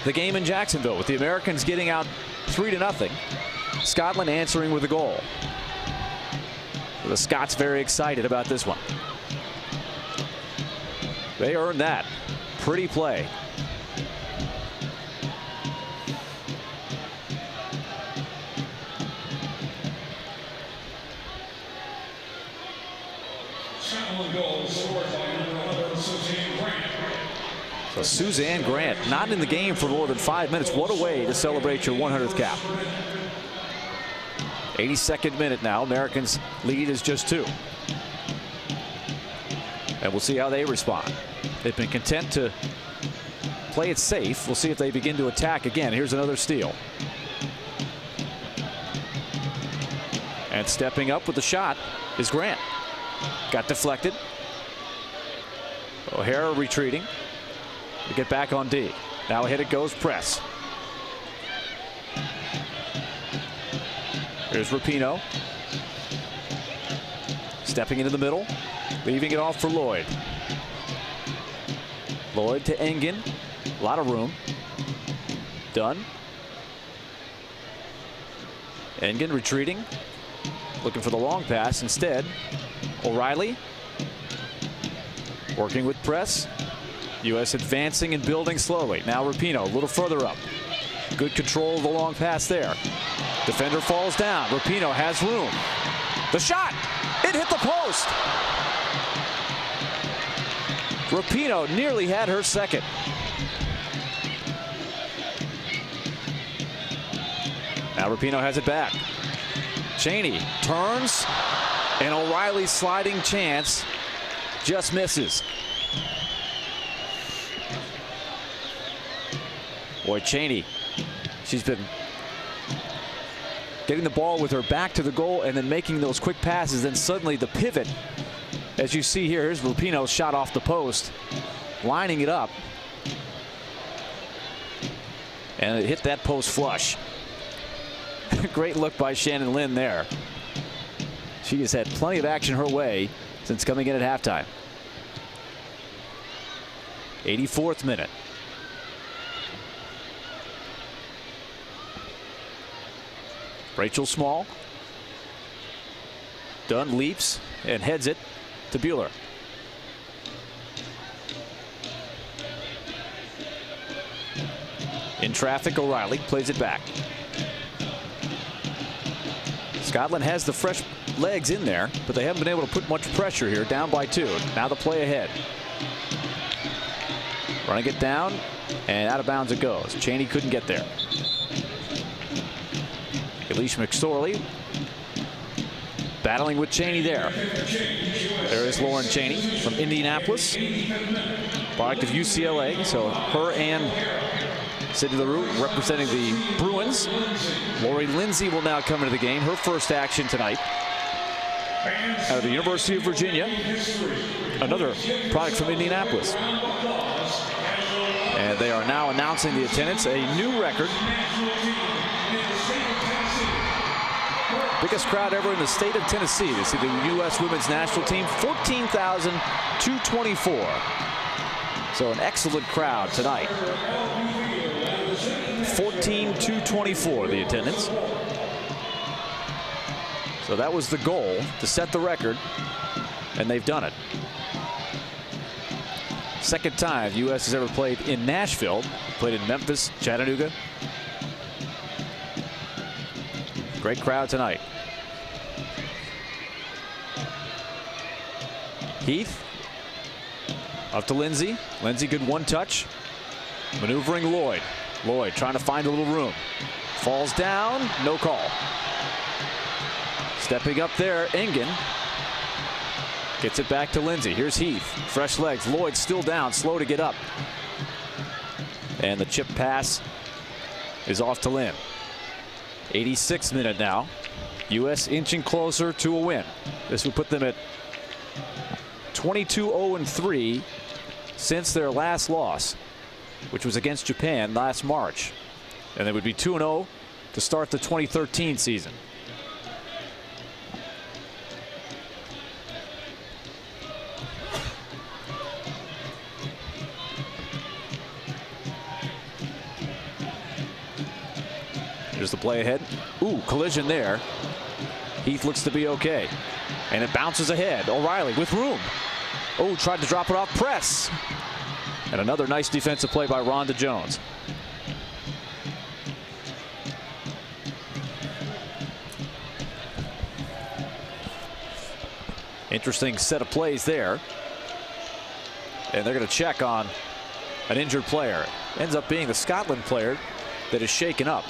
the game in Jacksonville with the Americans getting out 3-0. Scotland answering with a goal. So the Scots very excited about this one. They earned that. Pretty play. So Suzanne Grant not in the game for more than 5 minutes. What a way to celebrate your 100th cap. 82nd minute now. Americans lead is just 2. And we'll see how they respond. They've been content to play it safe. We'll see if they begin to attack again. Here's another steal. And stepping up with the shot is Grant. Got deflected. O'Hara retreating to get back on D. Now ahead it goes, press. Here's Rapinoe. Stepping into the middle, leaving it off for Lloyd. Lloyd to Engen. A lot of room. Dunn. Engen retreating. Looking for the long pass. Instead, O'Reilly working with press. U.S. advancing and building slowly. Now Rapinoe a little further up. Good control of the long pass there. Defender falls down. Rapinoe has room. The shot! It hit the post! Rapinoe nearly had her second. Now Rapinoe has it back. Cheney turns, and O'Reilly's sliding chance just misses. Boy, Cheney, she's been getting the ball with her back to the goal and then making those quick passes. Then suddenly the pivot, as you see here, here's Rapinoe's shot off the post, lining it up. And it hit that post flush. Great look by Shannon Lynn there. She has had plenty of action her way since coming in at halftime. 84th minute. Rachel Small. Dunn leaps and heads it to Bueller. In traffic, O'Reilly plays it back. Scotland has the fresh legs in there, but they haven't been able to put much pressure here. Down by 2. Now the play ahead. Running it down, and out of bounds it goes. Cheney couldn't get there. Elish McSorley battling with Cheney there. There is Lauren Cheney from Indianapolis, product of UCLA. So her and Sydney LaRue representing the Bruins. Lori Lindsay will now come into the game. Her first action tonight out of the University of Virginia. Another product from Indianapolis. And they are now announcing the attendance. A new record. Biggest crowd ever in the state of Tennessee to see the U.S. women's national team. 14,224. So an excellent crowd tonight. 14,224 the attendance. So that was the goal, to set the record, and they've done it. Second time the U.S. has ever played in Nashville. Played in Memphis, Chattanooga. Great crowd tonight. Heath up to Lindsay. Lindsay, good one touch. Maneuvering Lloyd. Lloyd trying to find a little room. Falls down, no call. Stepping up there, Engen. Gets it back to Lindsay. Here's Heath. Fresh legs. Lloyd still down, slow to get up. And the chip pass is off to Lynn. 86th minute now. U.S. inching closer to a win. This would put them at 22-0-3 since their last loss, which was against Japan last March. And they would be 2-0 to start the 2013 season. Here's the play ahead. Ooh, collision there. Heath looks to be okay. And it bounces ahead. O'Reilly with room. Oh, tried to drop it off. Press. And another nice defensive play by Rhonda Jones. Interesting set of plays there. And they're going to check on an injured player. Ends up being the Scotland player that is shaken up.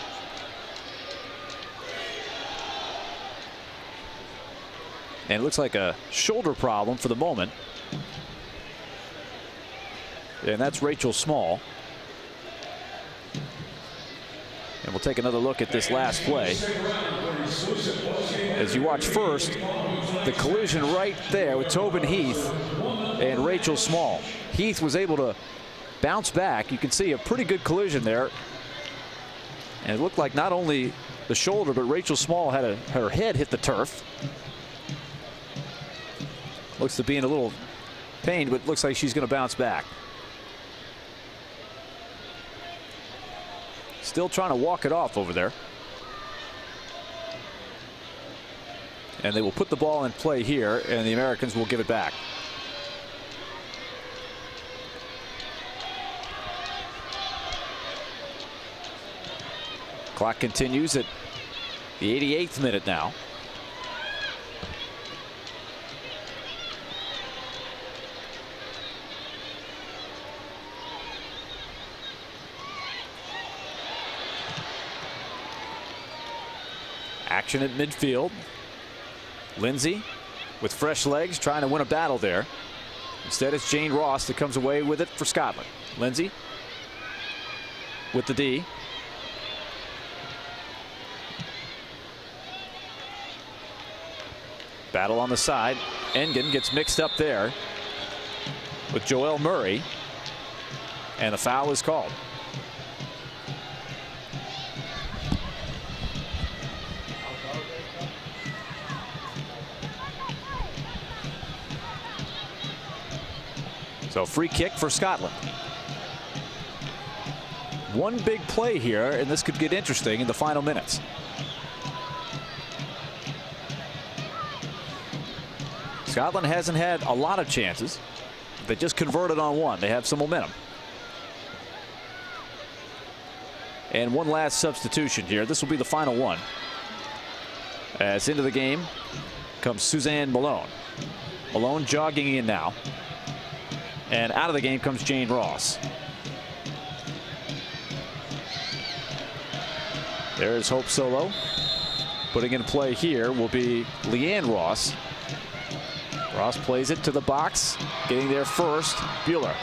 And it looks like a shoulder problem for the moment. And that's Rachel Small. And we'll take another look at this last play. As you watch first, the collision right there with Tobin Heath and Rachel Small. Heath was able to bounce back. You can see a pretty good collision there. And it looked like not only the shoulder, but Rachel Small had her head hit the turf. Looks to be in a little pain, but looks like she's going to bounce back. Still trying to walk it off over there. And they will put the ball in play here, and the Americans will give it back. Clock continues at the 88th minute now. Action at midfield. Lindsay with fresh legs trying to win a battle there. Instead, it's Jane Ross that comes away with it for Scotland. Lindsay with the D. Battle on the side. Engen gets mixed up there with Joelle Murray, and a foul is called. So free kick for Scotland. One big play here, and this could get interesting in the final minutes. Scotland hasn't had a lot of chances. They just converted on one. They have some momentum. And one last substitution here. This will be the final one. As into the game comes Suzanne Malone. Malone jogging in now. And out of the game comes Jane Ross. There's Hope Solo. Putting in play here will be Leanne Ross. Ross plays it to the box. Getting there first, Bueller.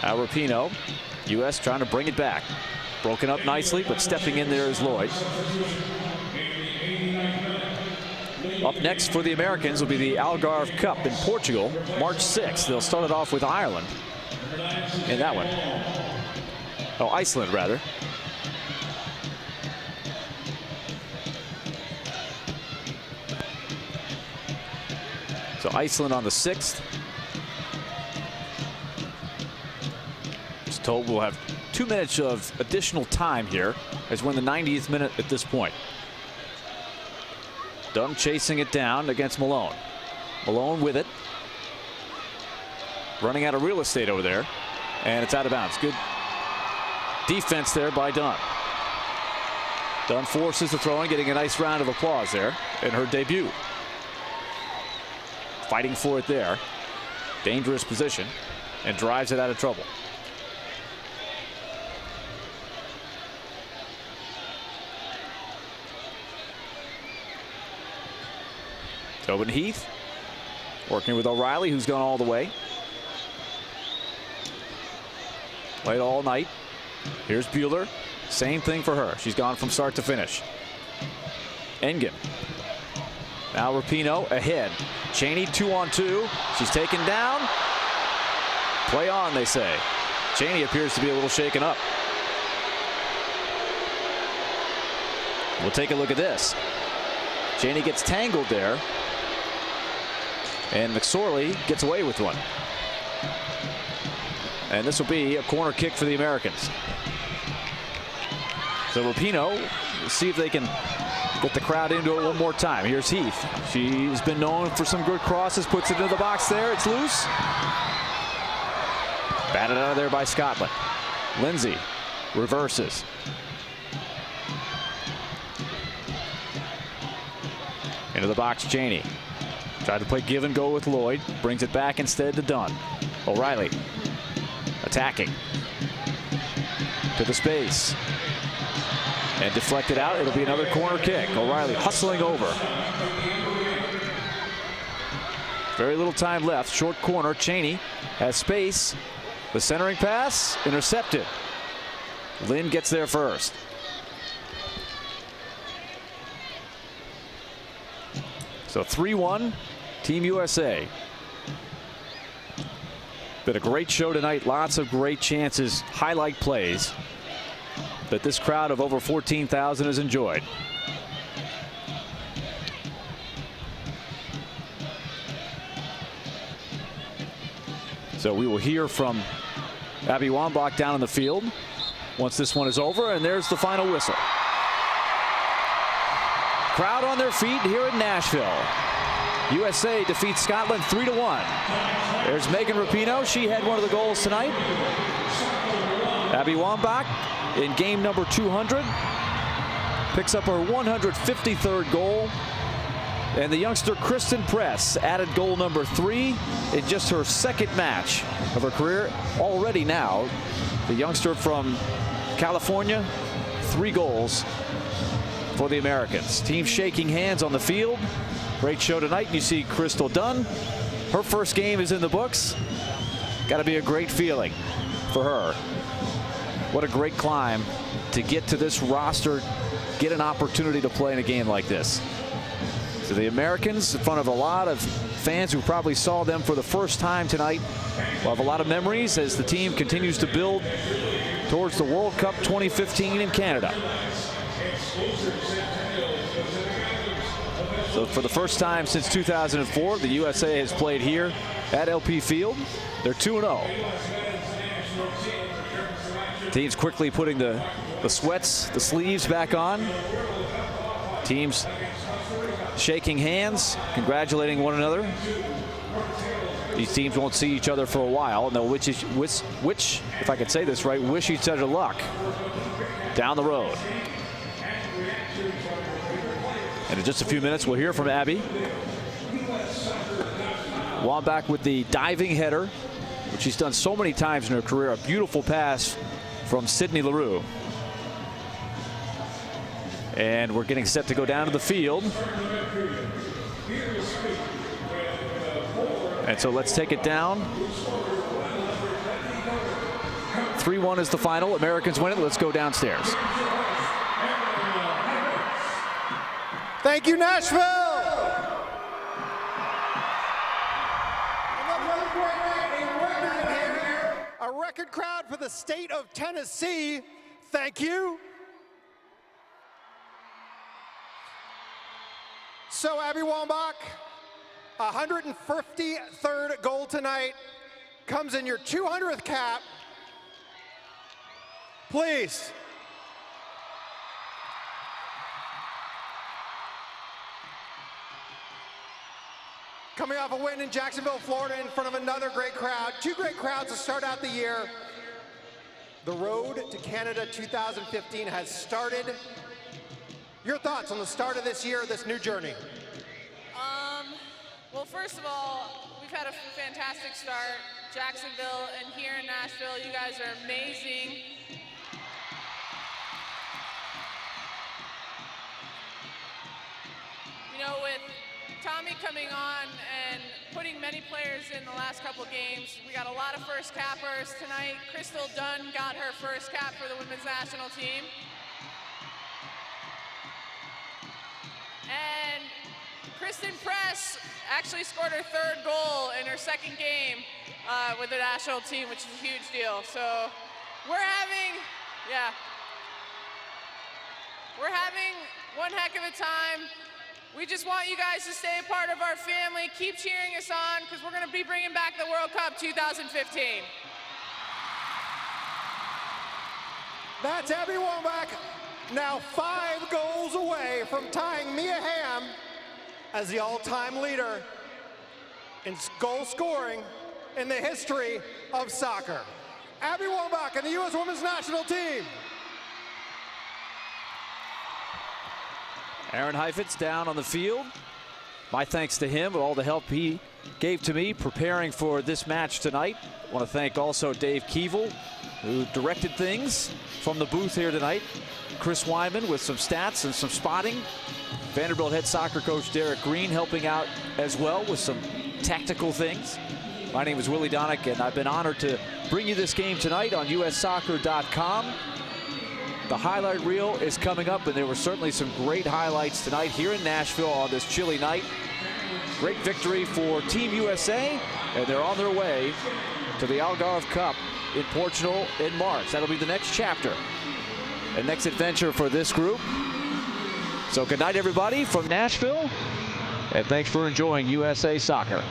Now Rapinoe. U.S. trying to bring it back. Broken up nicely, but stepping in there is Lloyd. Up next for the Americans will be the Algarve Cup in Portugal, March 6th. They'll start it off with Ireland in that one. Oh, Iceland, rather. So Iceland on the 6th. Just told we'll have 2 minutes of additional time here as we're in the 90th minute at this point. Dunn chasing it down against Malone. Malone with it. Running out of real estate over there. And it's out of bounds. Good defense there by Dunn. Dunn forces the throw in, getting a nice round of applause there in her debut. Fighting for it there. Dangerous position. And drives it out of trouble. Tobin Heath working with O'Reilly, who's gone all the way. Played all night. Here's Bueller. Same thing for her. She's gone from start to finish. Engen. Now Rapinoe ahead. Cheney 2-on-2. She's taken down. Play on, they say. Cheney appears to be a little shaken up. We'll take a look at this. Cheney gets tangled there. And McSorley gets away with one. And this will be a corner kick for the Americans. So Rapinoe, see if they can get the crowd into it one more time. Here's Heath. She's been known for some good crosses. Puts it into the box there. It's loose. Batted out of there by Scotland. Lindsay reverses. Into the box, Cheney. Tried to play give and go with Lloyd. Brings it back instead to Dunn. O'Reilly attacking. To the space. And deflected out. It'll be another corner kick. O'Reilly hustling over. Very little time left. Short corner. Cheney has space. The centering pass intercepted. Lynn gets there first. So 3-1, Team USA. Been a great show tonight. Lots of great chances, highlight plays that this crowd of over 14,000 has enjoyed. So we will hear from Abby Wambach down in the field once this one is over, and there's the final whistle. Crowd on their feet here in Nashville. USA defeats Scotland 3-1. There's Megan Rapinoe. She had one of the goals tonight. Abby Wambach in game number 200 picks up her 153rd goal. And the youngster Christen Press added goal number 3 in just her second match of her career. Already now, the youngster from California, 3 goals for the Americans. Team shaking hands on the field. Great show tonight. You see Crystal Dunn. Her first game is in the books. Got to be a great feeling for her. What a great climb to get to this roster, get an opportunity to play in a game like this. So the Americans, in front of a lot of fans who probably saw them for the first time tonight, will have a lot of memories as the team continues to build towards the World Cup 2015 in Canada. So for the first time since 2004, the USA has played here at LP Field. They're 2-0. Teams quickly putting the sweats, the sleeves back on. Teams shaking hands, congratulating one another. These teams won't see each other for a while, and they'll which, if I could say this right, wish each other luck down the road. And in just a few minutes, we'll hear from Abby. Wambach with the diving header, which she's done so many times in her career. A beautiful pass from Sydney Leroux. And we're getting set to go down to the field. And so let's take it down. 3-1 is the final. Americans win it. Let's go downstairs. Thank you, Nashville! A record crowd for the state of Tennessee. Thank you. So, Abby Wambach, 153rd goal tonight, comes in your 200th cap. Please. Coming off a win in Jacksonville, Florida, in front of another great crowd. Two great crowds to start out the year. The road to Canada 2015 has started. Your thoughts on the start of this year, this new journey? Well, first of all, we've had a fantastic start. Jacksonville and here in Nashville, you guys are amazing. You know, with Tommy coming on and putting many players in the last couple games, we got a lot of first cappers tonight. Crystal Dunn got her first cap for the women's national team. And Christen Press actually scored her third goal in her second game with the national team, which is a huge deal. So we're having one heck of a time. We just want you guys to stay a part of our family. Keep cheering us on, because we're going to be bringing back the World Cup 2015. That's Abby Wambach, now 5 goals away from tying Mia Hamm as the all-time leader in goal scoring in the history of soccer. Abby Wambach and the U.S. Women's National Team. Aaron Heifetz down on the field. My thanks to him for all the help he gave to me preparing for this match tonight. I want to thank also Dave Keevil, who directed things from the booth here tonight. Chris Wyman with some stats and some spotting. Vanderbilt head soccer coach Derek Green helping out as well with some tactical things. My name is Willie Donick, and I've been honored to bring you this game tonight on ussoccer.com. The highlight reel is coming up, and there were certainly some great highlights tonight here in Nashville on this chilly night. Great victory for Team USA, and they're on their way to the Algarve Cup in Portugal in March. That'll be the next chapter and next adventure for this group. So good night, everybody, from Nashville, and thanks for enjoying USA Soccer.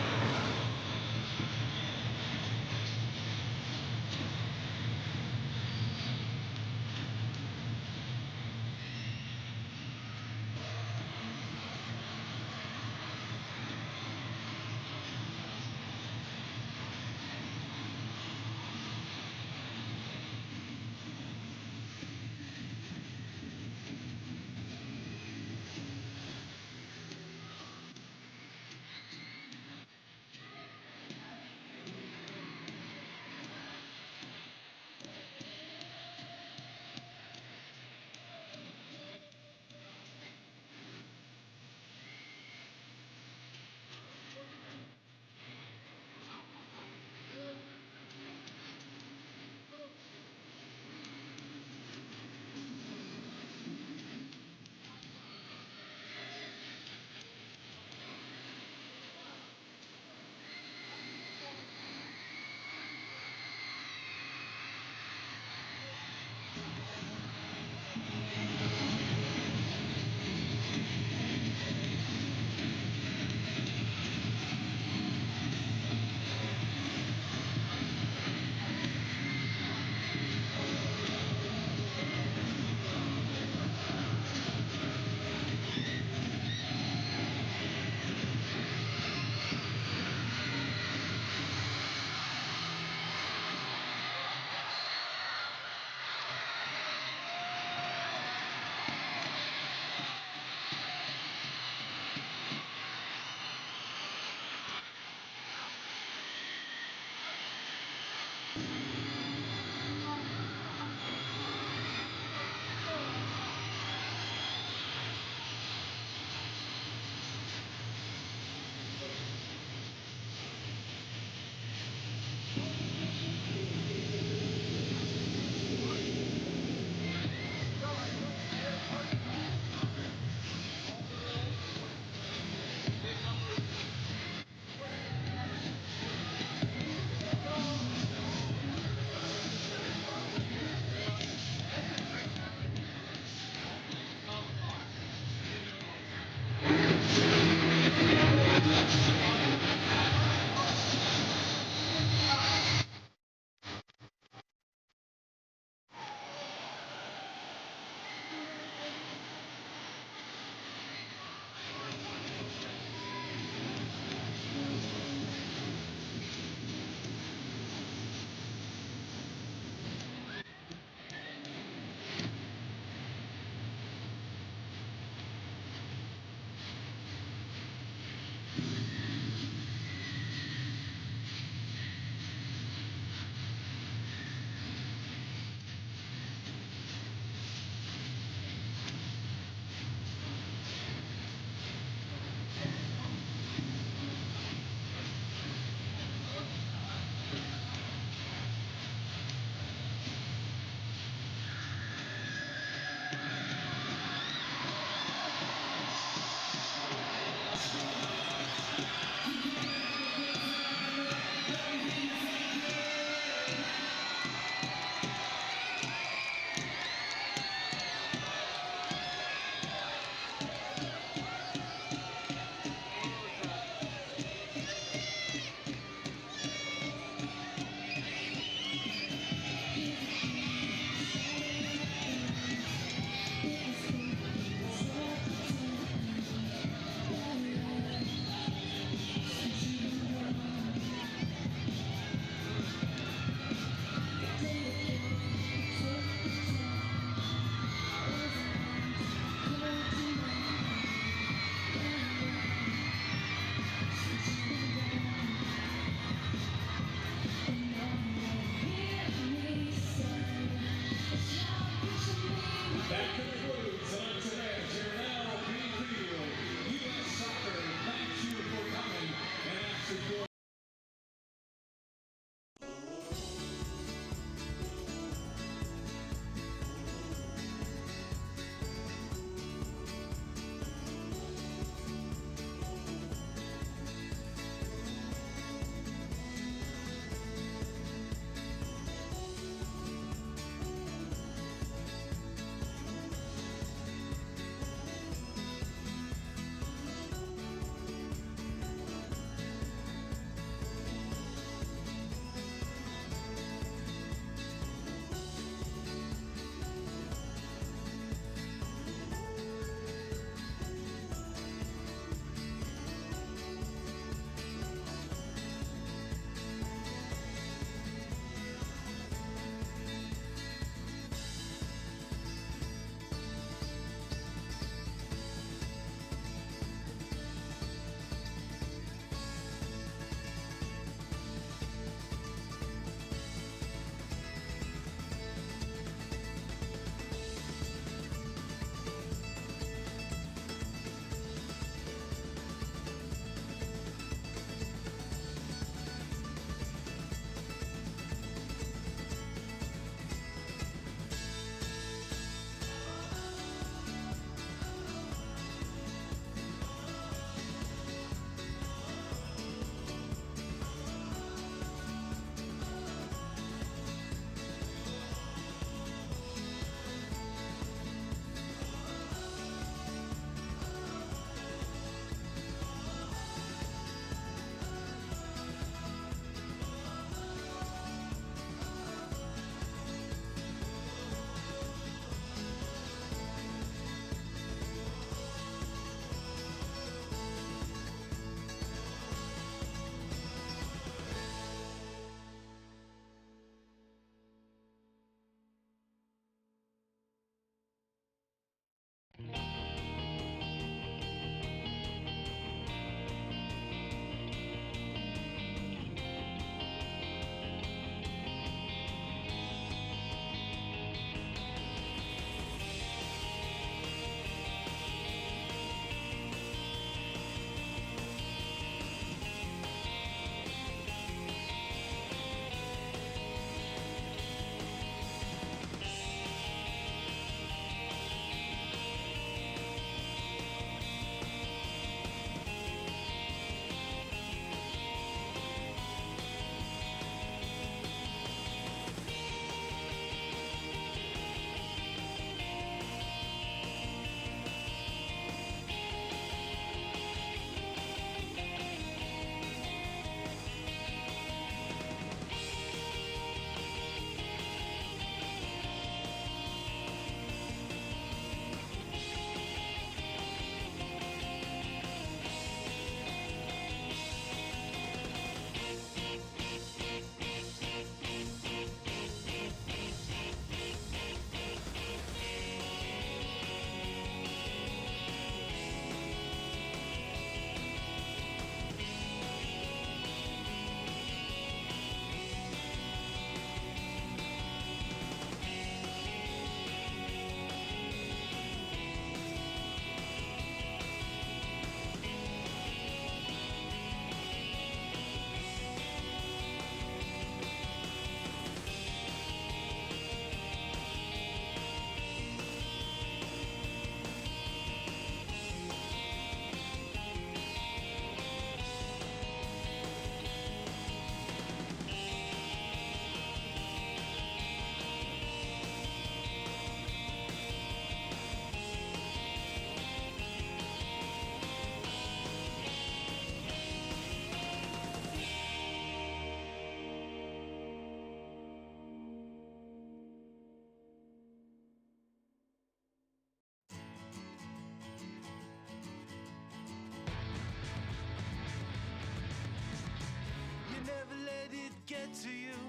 get to you,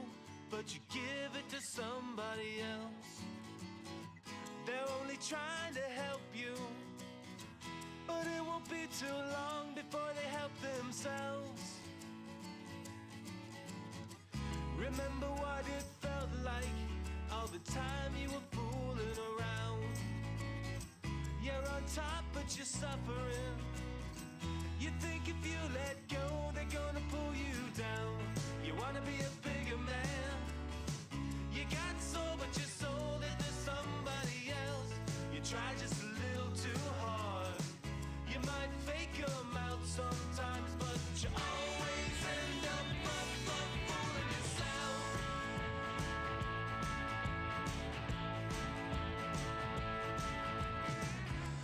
but you give it to somebody else. They're only trying to help you, but it won't be too long before they help themselves. Remember what it felt like all the time you were fooling around. You're on top, but you're suffering. You think if you let go, they're gonna pull you down. You wanna be a bigger man. You got soul, but you sold it to somebody else. You try just a little too hard. You might fake them out sometimes, but you always end up fooling yourself.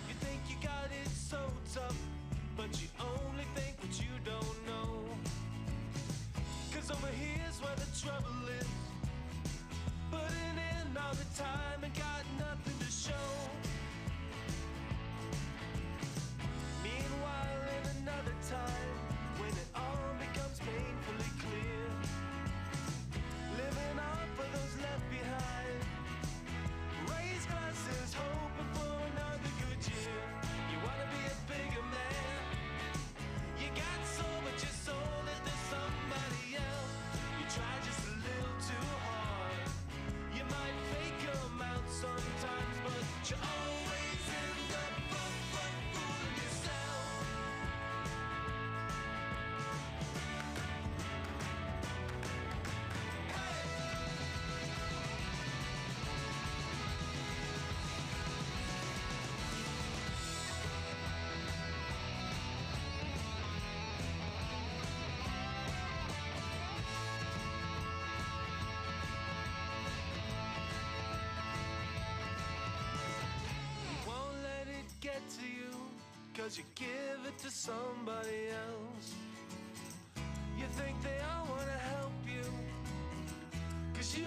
You think you got it so tough, but you only think what you don't know. 'Cause over here's where the trouble is. Putting in all the time and got nothing to show. Meanwhile, in another time, when it all becomes painfully clear, living on for those left behind, raise glasses, hoping for another good year. You wanna be a bigger man. You got soul, but you sold it to somebody else. You try just a little too hard. You might fake them out sometimes, but you always end up fooling yourself. Won't let it get to you, 'cause you give it to somebody else. You think they all wanna help you, 'cause you